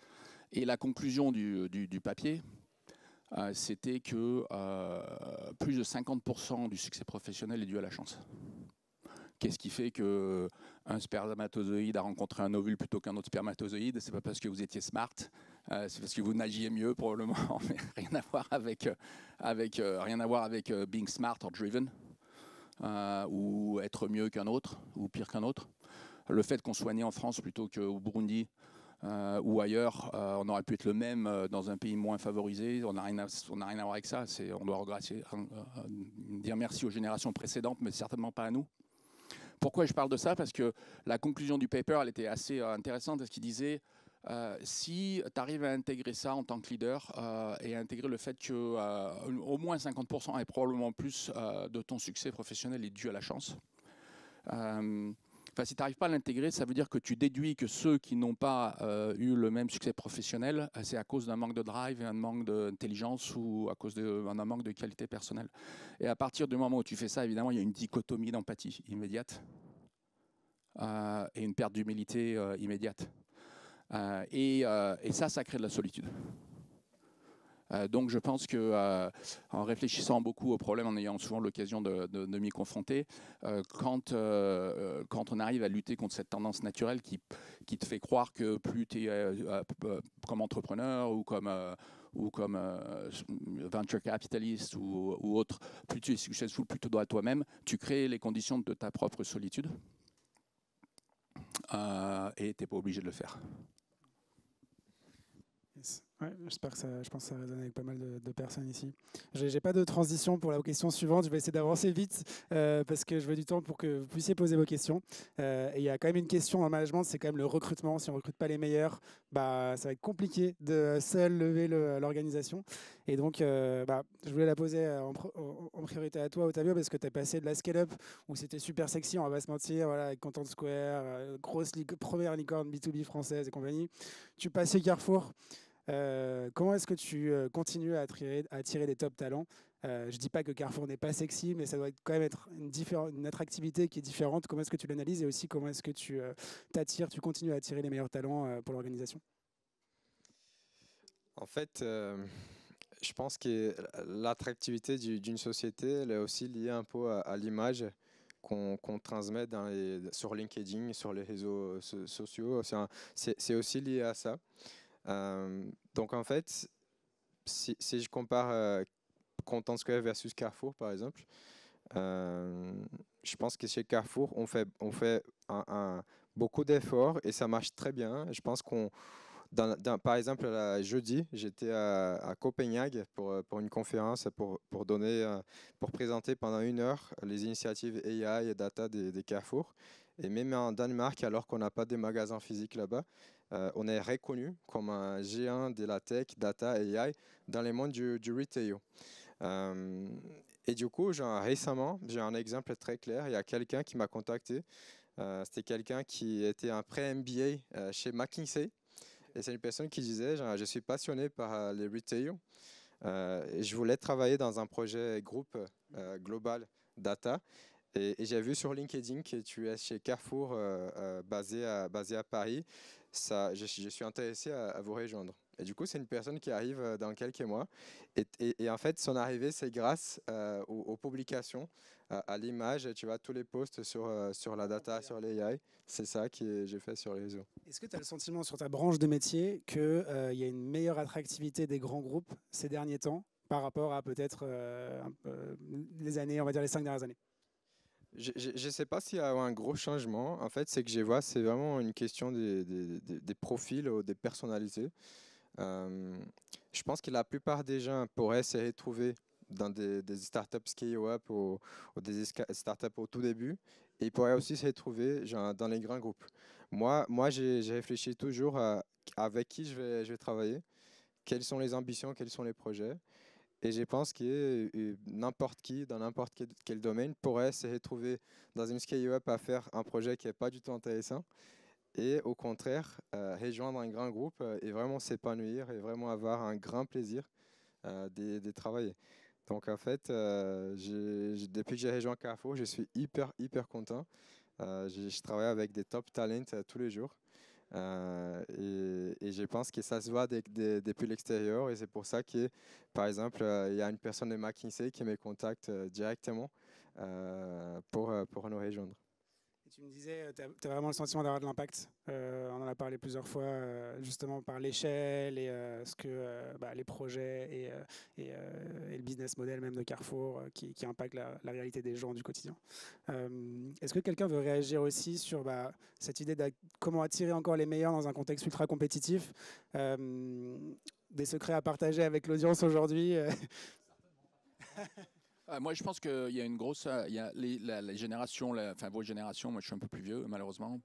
Et la conclusion du papier, c'était que plus de 50% du succès professionnel est dû à la chance. Qu'est-ce qui fait qu'un spermatozoïde a rencontré un ovule plutôt qu'un autre spermatozoïde? C'est pas parce que vous étiez smart, c'est parce que vous nagiez mieux probablement, mais rien à voir avec being smart or driven, ou être mieux qu'un autre, ou pire qu'un autre. Le fait qu'on soit né en France plutôt qu'au Burundi ou ailleurs, on aurait pu être le même dans un pays moins favorisé. On n'a rien à voir avec ça. On doit dire merci aux générations précédentes, mais certainement pas à nous. Pourquoi je parle de ça? Parce que la conclusion du paper, elle était assez intéressante, parce qu'il disait si tu arrives à intégrer ça en tant que leader et à intégrer le fait que au moins 50% et probablement plus de ton succès professionnel est dû à la chance. Si tu n'arrives pas à l'intégrer, ça veut dire que tu déduis que ceux qui n'ont pas eu le même succès professionnel, c'est à cause d'un manque de drive, un manque d'intelligence ou à cause d'un manque de qualité personnelle. Et à partir du moment où tu fais ça, évidemment, il y a une dichotomie d'empathie immédiate et une perte d'humilité immédiate. Et ça crée de la solitude. Donc je pense qu'en réfléchissant beaucoup au problème, en ayant souvent l'occasion de m'y confronter, quand on arrive à lutter contre cette tendance naturelle qui te fait croire que plus tu es comme entrepreneur ou comme venture capitalist ou autre, plus tu es successful, plus tu dois à toi-même, tu crées les conditions de ta propre solitude et tu n'es pas obligé de le faire. Ouais, j'espère que je pense que ça résonne avec pas mal de personnes ici. J'ai pas de transition pour la question suivante. Je vais essayer d'avancer vite parce que je veux du temps pour que vous puissiez poser vos questions. Et il y a quand même une question en management, c'est quand même le recrutement. Si on recrute pas les meilleurs, ça va être compliqué de seul lever l'organisation. Et donc, je voulais la poser en priorité à toi, Ottavio, parce que tu es passé de la scale-up où c'était super sexy, on va pas se mentir, voilà, avec Content Square, première licorne B2B française et compagnie. Tu passes chez Carrefour. Comment est-ce que tu continues à attirer des top talents? Je dis pas que Carrefour n'est pas sexy, mais ça doit quand même être une attractivité qui est différente. Comment est-ce que tu l'analyses et aussi comment est-ce que tu continues à attirer les meilleurs talents pour l'organisation? En fait, je pense que l'attractivité d'une société, elle est aussi liée un peu à l'image qu'on transmet sur LinkedIn, sur les réseaux sociaux. C'est aussi lié à ça. Donc en fait, si je compare Content Square versus Carrefour par exemple, je pense que chez Carrefour on fait beaucoup d'efforts et ça marche très bien. Je pense par exemple jeudi j'étais à Copenhague pour une conférence pour présenter pendant 1 heure les initiatives AI et data des Carrefour. Et même en Danemark, alors qu'on n'a pas de magasins physiques là-bas, on est reconnu comme un géant de la tech, data et AI dans le monde du retail. Et du coup, récemment, j'ai un exemple très clair. Il y a quelqu'un qui m'a contacté. C'était quelqu'un qui était un pré-MBA chez McKinsey. Et c'est une personne qui disait, je suis passionné par les retail. Et je voulais travailler dans un projet groupe global data. Et j'ai vu sur LinkedIn que tu es chez Carrefour, basé à Paris. Je suis intéressé à vous rejoindre. Et du coup, c'est une personne qui arrive dans quelques mois. Et en fait, son arrivée, c'est grâce aux publications, à l'image. Tu vois, tous les posts sur la data, sur l'AI. C'est ça que j'ai fait sur les réseaux. Est-ce que tu as le sentiment sur ta branche de métier qu'il y a une meilleure attractivité des grands groupes ces derniers temps par rapport à peut-être les années, on va dire les 5 dernières années? Je ne sais pas s'il y a un gros changement. En fait, c'est que je vois, c'est vraiment une question des profils ou des personnalités. Je pense que la plupart des gens pourraient se retrouver dans des startups scale-up ou des startups au tout début. Et ils pourraient aussi se retrouver dans les grands groupes. Moi j'ai réfléchi toujours à avec qui je vais travailler, quelles sont les ambitions, quels sont les projets. Et je pense que n'importe qui, dans n'importe quel domaine, pourrait se retrouver dans une scale-up à faire un projet qui n'est pas du tout intéressant. Et au contraire, rejoindre un grand groupe et vraiment s'épanouir et vraiment avoir un grand plaisir de travailler. Donc en fait, depuis que j'ai rejoint Carrefour, je suis hyper content. Je travaille avec des top talents tous les jours. Et je pense que ça se voit depuis l'extérieur. Et c'est pour ça que, par exemple, il y a une personne de McKinsey qui me contacte directement pour nous rejoindre. Tu me disais, tu as vraiment le sentiment d'avoir de l'impact. On en a parlé plusieurs fois, justement par l'échelle et ce que les projets et le business model même de Carrefour qui impactent la réalité des gens du quotidien. Est-ce que quelqu'un veut réagir aussi sur cette idée de comment attirer encore les meilleurs dans un contexte ultra compétitif, des secrets à partager avec l'audience aujourd'hui? Moi, je pense qu'il y a une grosse, il y a la génération, enfin vos générations. Moi, je suis un peu plus vieux, malheureusement,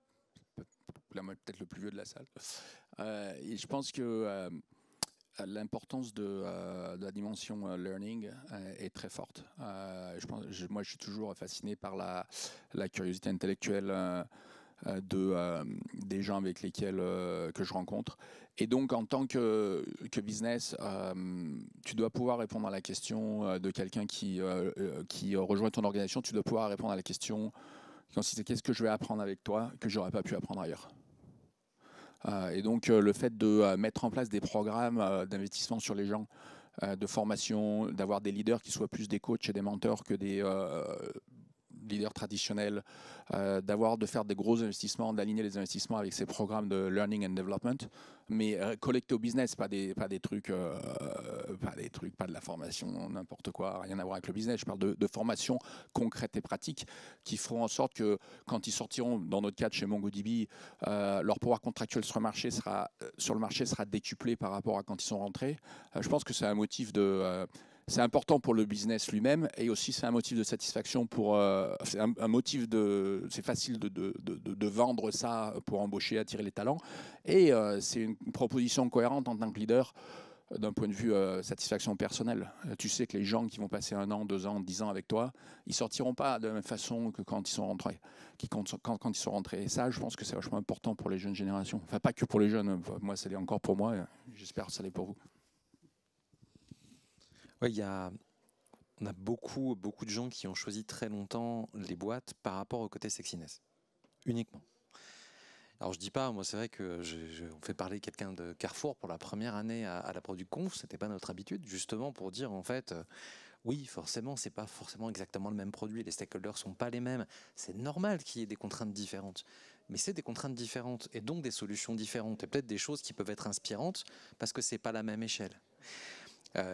peut-être le plus vieux de la salle. Et je pense que l'importance de la dimension learning est très forte. Moi, je suis toujours fasciné par la curiosité intellectuelle des gens avec lesquels que je rencontre. Et donc, en tant que business, tu dois pouvoir répondre à la question de quelqu'un qui rejoint ton organisation. Tu dois pouvoir répondre à la question qu'est-ce que je vais apprendre avec toi que j'aurais pas pu apprendre ailleurs. Et donc, le fait de mettre en place des programmes d'investissement sur les gens, de formation, d'avoir des leaders qui soient plus des coachs et des mentors que des leaders traditionnels, de faire des gros investissements, d'aligner les investissements avec ces programmes de learning and development, mais collecter au business, pas de la formation, n'importe quoi, rien à voir avec le business. Je parle de formation concrète et pratique qui feront en sorte que quand ils sortiront, dans notre cas de chez MongoDB, leur pouvoir contractuel sur le marché sera décuplé par rapport à quand ils sont rentrés. Je pense que c'est un motif c'est important pour le business lui-même et aussi c'est un motif de satisfaction c'est facile de vendre ça pour embaucher, attirer les talents et c'est une proposition cohérente en tant que leader d'un point de vue satisfaction personnelle. Tu sais que les gens qui vont passer 1 an, 2 ans, 10 ans avec toi, ils sortiront pas de la même façon que quand ils sont rentrés. Quand ils sont rentrés. Et ça, je pense que c'est vachement important pour les jeunes générations. Enfin, pas que pour les jeunes. Moi, ça l'est encore pour moi. J'espère que ça l'est pour vous. Oui, on a beaucoup de gens qui ont choisi très longtemps les boîtes par rapport au côté sexiness, uniquement. Alors je dis pas, moi c'est vrai que on fait parler quelqu'un de Carrefour pour la première année à la ProductConf, c'était pas notre habitude, justement pour dire en fait, oui forcément c'est pas forcément exactement le même produit, les stakeholders sont pas les mêmes, c'est normal qu'il y ait des contraintes différentes, mais c'est des contraintes différentes et donc des solutions différentes et peut-être des choses qui peuvent être inspirantes parce que c'est pas la même échelle.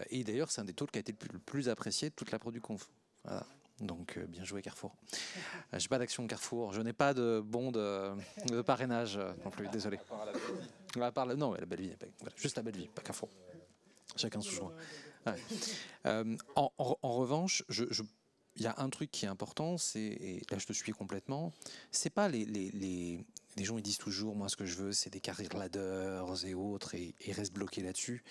Et d'ailleurs, c'est un des talks qui a été le plus apprécié de toute la ProductConf. Voilà. Donc, bien joué Carrefour. Je n'ai pas d'action Carrefour. Je n'ai pas de bon de parrainage non plus, désolé. Non, la belle vie. Voilà, juste la belle vie, pas Carrefour. Chacun son choix. Ouais. En revanche, il y a un truc qui est important, et là je te suis complètement, c'est pas les gens ils disent toujours, moi ce que je veux c'est des career ladders et autres, et ils restent bloqués là-dessus.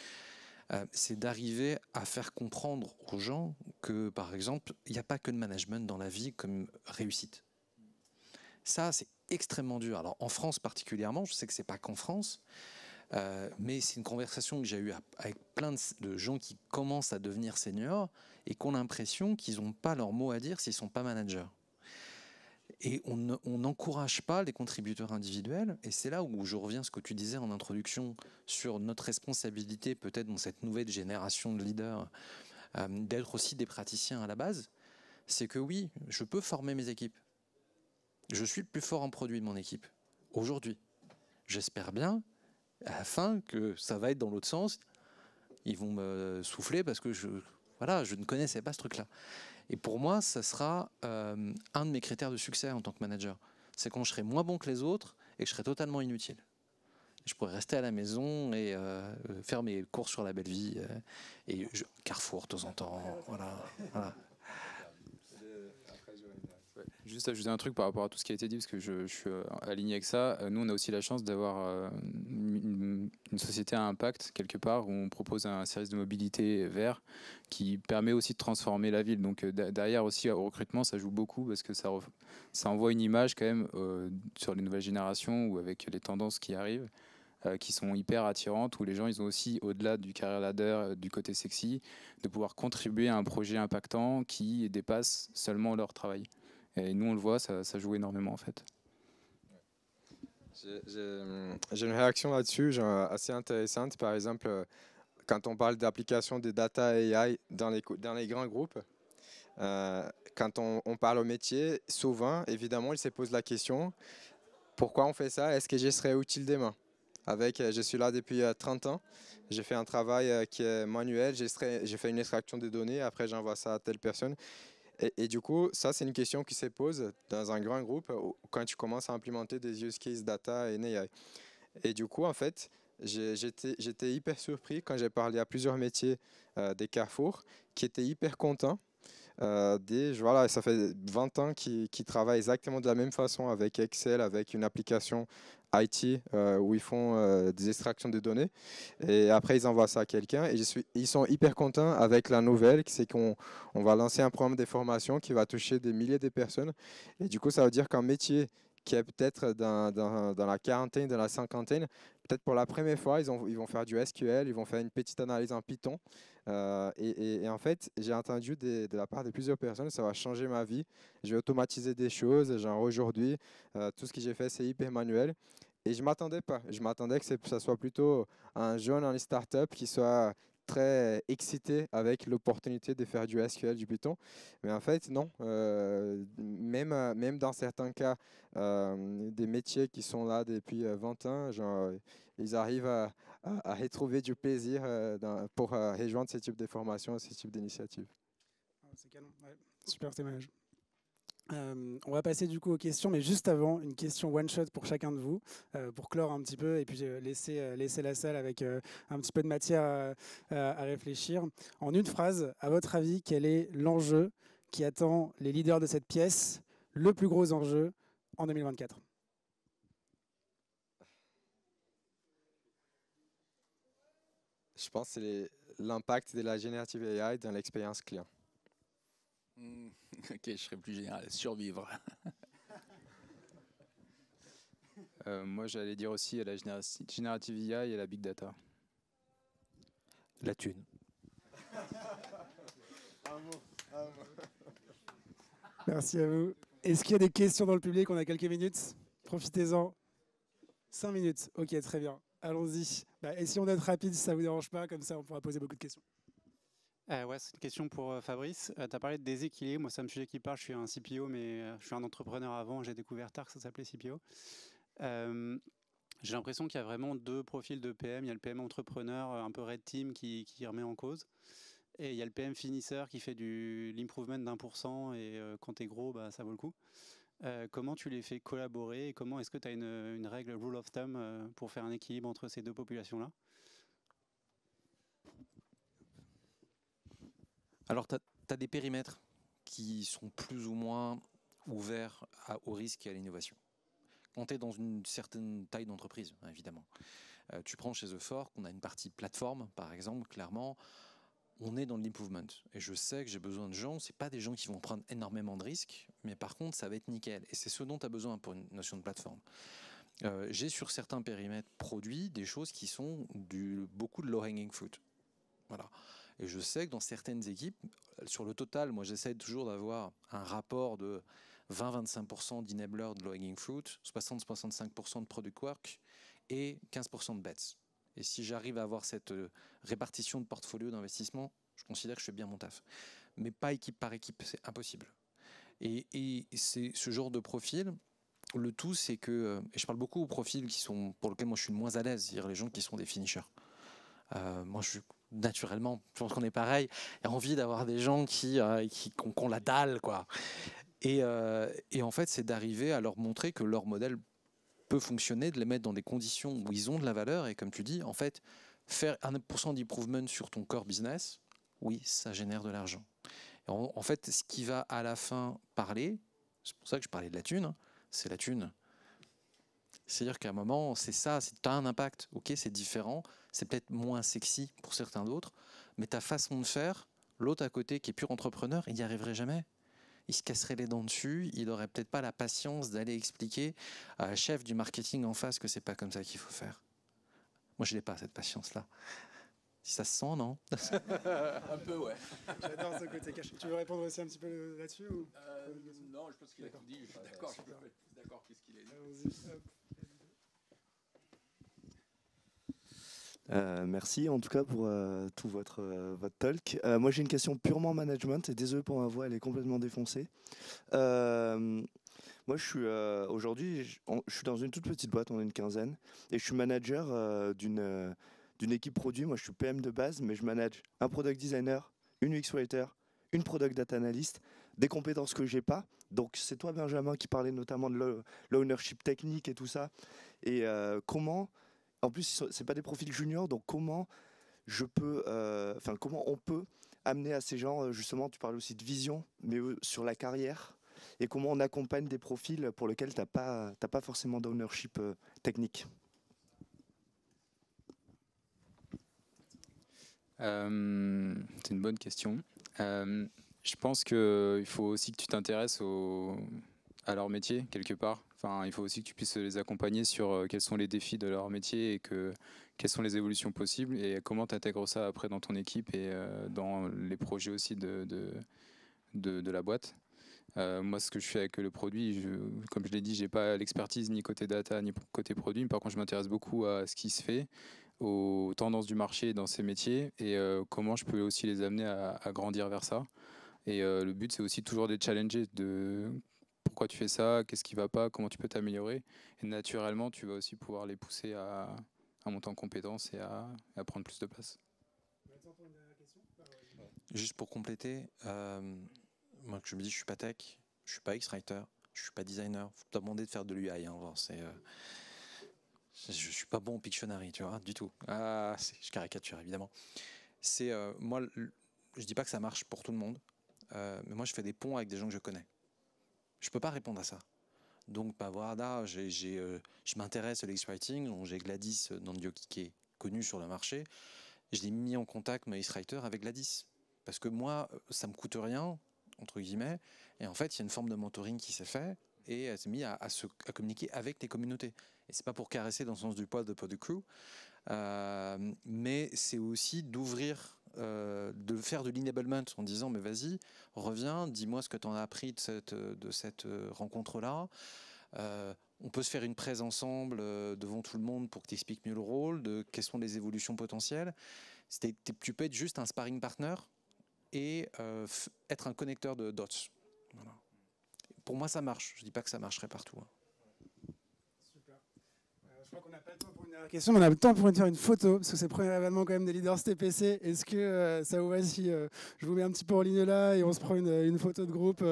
C'est d'arriver à faire comprendre aux gens que, par exemple, il n'y a pas que le management dans la vie comme réussite. Ça, c'est extrêmement dur. Alors, en France particulièrement, je sais que c'est pas qu'en France, mais c'est une conversation que j'ai eue avec plein de gens qui commencent à devenir seniors et qui ont l'impression qu'ils n'ont pas leur mot à dire s'ils ne sont pas managers. Et on n'encourage pas les contributeurs individuels, et c'est là où je reviens à ce que tu disais en introduction sur notre responsabilité peut-être dans cette nouvelle génération de leaders, d'être aussi des praticiens à la base, c'est que oui, je peux former mes équipes. Je suis le plus fort en produit de mon équipe, aujourd'hui. J'espère bien, à la fin, que ça va être dans l'autre sens. Ils vont me souffler parce que je ne connaissais pas ce truc-là. Et pour moi, ça sera un de mes critères de succès en tant que manager. C'est quand je serai moins bon que les autres et que je serai totalement inutile. Je pourrais rester à la maison et faire mes courses sur la belle vie Carrefour de temps en temps. Voilà. Juste ajouter un truc par rapport à tout ce qui a été dit, parce que je suis aligné avec ça. Nous, on a aussi la chance d'avoir une société à impact, quelque part, où on propose un service de mobilité vert qui permet aussi de transformer la ville. Donc derrière aussi, au recrutement, ça joue beaucoup, parce que ça envoie une image quand même sur les nouvelles générations ou avec les tendances qui arrivent, qui sont hyper attirantes, où les gens, ils ont aussi, au-delà du career ladder, du côté sexy, de pouvoir contribuer à un projet impactant qui dépasse seulement leur travail. Et nous, on le voit, ça joue énormément en fait. J'ai une réaction là-dessus assez intéressante. Par exemple, quand on parle d'application des data AI dans les grands groupes, quand on parle au métier, souvent, évidemment, il se pose la question, pourquoi on fait ça? Est-ce que je serai utile demain? Je suis là depuis 30 ans, j'ai fait un travail qui est manuel, j'ai fait une extraction des données, après j'envoie ça à telle personne. Et du coup, ça c'est une question qui se pose dans un grand groupe quand tu commences à implémenter des use cases data et AI. Et du coup, en fait, j'étais hyper surpris quand j'ai parlé à plusieurs métiers des Carrefour qui étaient hyper contents. Voilà, ça fait 20 ans qu'ils travaillent exactement de la même façon avec Excel, avec une application IT où ils font des extractions de données. Et après, ils envoient ça à quelqu'un. Et ils sont hyper contents avec la nouvelle, c'est qu'on va lancer un programme de formation qui va toucher des milliers de personnes. Et du coup, ça veut dire qu'un métier qui est peut-être dans la quarantaine, dans la cinquantaine, peut-être pour la première fois, ils vont faire du SQL, ils vont faire une petite analyse en Python. Et en fait, j'ai entendu de la part de plusieurs personnes, ça va changer ma vie. Je vais automatiser des choses. Genre aujourd'hui, tout ce que j'ai fait, c'est hyper manuel. Et je ne m'attendais pas. Je m'attendais que ça soit plutôt un jeune en start-up qui soit très excité avec l'opportunité de faire du SQL, du Python. Mais en fait, non. Même dans certains cas, des métiers qui sont là depuis 20 ans, genre, ils arrivent à retrouver du plaisir pour rejoindre ce type de formation, ce type d'initiative. C'est canon, ouais. Super témoignage. On va passer du coup aux questions, mais juste avant, une question one shot pour chacun de vous, pour clore un petit peu et puis laisser la salle avec un petit peu de matière à réfléchir. En une phrase, à votre avis, quel est l'enjeu qui attend les leaders de cette pièce, le plus gros enjeu en 2024? Je pense que c'est l'impact de la générative AI dans l'expérience client. Ok, je serai plus général. Survivre. Moi, j'allais dire aussi à la générative IA et à la big data. La thune. Merci à vous. Est-ce qu'il y a des questions dans le public? On a quelques minutes. Profitez-en. 5 minutes. Ok, très bien. Allons-y. Essayons d'être rapide si ça ne vous dérange pas. Comme ça, on pourra poser beaucoup de questions. Ouais, c'est une question pour Fabrice. Tu as parlé de déséquilibre. Moi, c'est un sujet qui parle. Je suis un CPO, mais je suis un entrepreneur avant. J'ai découvert tard que ça s'appelait CPO. J'ai l'impression qu'il y a vraiment deux profils de PM. Il y a le PM entrepreneur, un peu red team, qui remet en cause. Et il y a le PM finisseur qui fait l'improvement d'1%. Et quand tu es gros, ça vaut le coup. Comment tu les fais collaborer et comment est-ce que tu as une règle, rule of thumb, pour faire un équilibre entre ces deux populations-là? Alors, tu as des périmètres qui sont plus ou moins ouverts au risque et à l'innovation. Quand tu es dans une certaine taille d'entreprise, évidemment. Tu prends chez The Fork, on a une partie plateforme, par exemple, clairement, on est dans l'improvement. Et je sais que j'ai besoin de gens, c'est pas des gens qui vont prendre énormément de risques, mais par contre, ça va être nickel. Et c'est ce dont tu as besoin pour une notion de plateforme. J'ai sur certains périmètres produits des choses qui sont beaucoup de low-hanging fruit. Voilà. Et je sais que dans certaines équipes, sur le total, moi j'essaie toujours d'avoir un rapport de 20-25% d'enabler de low-hanging fruit, 60-65% de product work et 15% de bets. Et si j'arrive à avoir cette répartition de portfolio d'investissement, je considère que je fais bien mon taf. Mais pas équipe par équipe, c'est impossible. Et c'est ce genre de profil. Le tout, c'est que, et je parle beaucoup aux profils pour lesquels moi je suis le moins à l'aise, c'est-à-dire les gens qui sont des finishers. Moi, naturellement, je pense qu'on est pareil, j'ai envie d'avoir des gens qui ont la dalle, quoi. Et en fait, c'est d'arriver à leur montrer que leur modèle peut fonctionner, de les mettre dans des conditions où ils ont de la valeur. Et comme tu dis, en fait, faire 1% d'improvement sur ton core business, oui, ça génère de l'argent. En fait, ce qui va à la fin parler, C'est pour ça que je parlais de la thune. Hein. C'est la thune. C'est-à-dire qu'à un moment, c'est ça, tu as un impact. Ok, c'est différent, c'est peut-être moins sexy pour certains d'autres, mais ta façon de faire, l'autre à côté qui est pur entrepreneur, il n'y arriverait jamais. Il se casserait les dents dessus, il n'aurait peut-être pas la patience d'aller expliquer à un chef du marketing en face que c'est pas comme ça qu'il faut faire. Moi, je n'ai pas cette patience-là. Si ça se sent, non? Un peu, ouais. J'adore ce côté caché. Tu veux répondre aussi un petit peu là-dessus ou... Non, je pense qu'il a tout dit. Je suis d'accord, je suis d'accord qu'est-ce qu'il est. Allons-y, hop. Merci en tout cas pour tout votre talk. Moi j'ai une question purement management et désolé pour ma voix, elle est complètement défoncée. Moi je suis aujourd'hui, je suis dans une toute petite boîte, on est une quinzaine, et je suis manager d'une équipe produit. Moi je suis PM de base, mais je manage un product designer, une UX writer, une product data analyst, des compétences que j'ai pas. Donc c'est toi Benjamin qui parlait notamment de l'ownership technique et tout ça. Et comment... En plus, c'est pas des profils juniors, donc comment comment on peut amener à ces gens, justement, tu parlais aussi de vision, mais sur la carrière, et comment on accompagne des profils pour lesquels t'as pas forcément d'ownership technique. C'est une bonne question. Je pense qu'il faut aussi que tu t'intéresses à leur métier quelque part. Enfin, il faut aussi que tu puisses les accompagner sur quels sont les défis de leur métier et quelles sont les évolutions possibles et comment tu intègres ça après dans ton équipe et dans les projets aussi de la boîte. Moi, ce que je fais avec le produit, comme je l'ai dit, j'ai pas l'expertise ni côté data ni côté produit. Mais par contre, je m'intéresse beaucoup à ce qui se fait, aux tendances du marché dans ces métiers et comment je peux aussi les amener à grandir vers ça. Et le but, c'est aussi toujours de les challenger de pourquoi tu fais ça, qu'est-ce qui va pas, comment tu peux t'améliorer. Et naturellement, tu vas aussi pouvoir les pousser à monter en compétences et à prendre plus de place. Juste pour compléter, moi je me dis je suis pas tech, je suis pas X-Writer, je suis pas designer. Faut pas demander de faire de l'UI. Hein, je suis pas bon au Pictionary, tu vois, du tout. Je caricature évidemment. Moi, je dis pas que ça marche pour tout le monde, mais moi je fais des ponts avec des gens que je connais. Je peux pas répondre à ça. Donc, voilà, je m'intéresse à l'X-Writing, donc j'ai Gladys Nandioki qui est connue sur le marché. Je l'ai mis en contact, mon X-Writer, avec Gladys. Parce que moi, ça me coûte rien, entre guillemets. Et en fait, il y a une forme de mentoring qui s'est fait et elle s'est mise à communiquer avec les communautés. Et c'est pas pour caresser dans le sens du poil de Pod Crew, mais c'est aussi d'ouvrir, de faire de l'enablement en disant mais vas-y, reviens, dis-moi ce que tu en as appris de cette rencontre-là. On peut se faire une presse ensemble devant tout le monde pour que tu expliques mieux le rôle, de quelles sont les évolutions potentielles. Tu peux être juste un sparring partner et être un connecteur de dots. Voilà. Pour moi, ça marche. Je dis pas que ça marcherait partout. Hein. Super. Je crois qu'on n'a pas le temps pour une dernière question, mais on a le temps pour faire une photo, parce que c'est le premier événement quand même des leaders TPC. Est-ce que ça vous va si je vous mets un petit peu en ligne là et on se prend une photo de groupe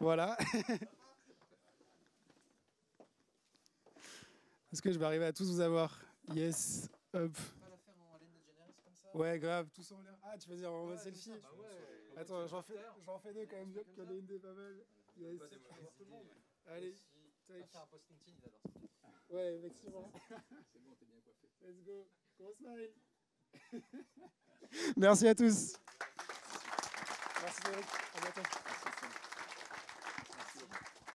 voilà. Est-ce que je vais arriver à tous vous avoir? Yes. Hop. Ouais, grave, tous en l'air. Ah, tu veux dire en mode selfie? Attends, j'en fais deux quand même, qu'il y en ait une des pas mal. Yes. Allez, tac. Ouais, effectivement. C'est bon, t'es bien coiffé. Let's go. Gros smile. Merci à tous. Merci Cédric. À bientôt. Merci.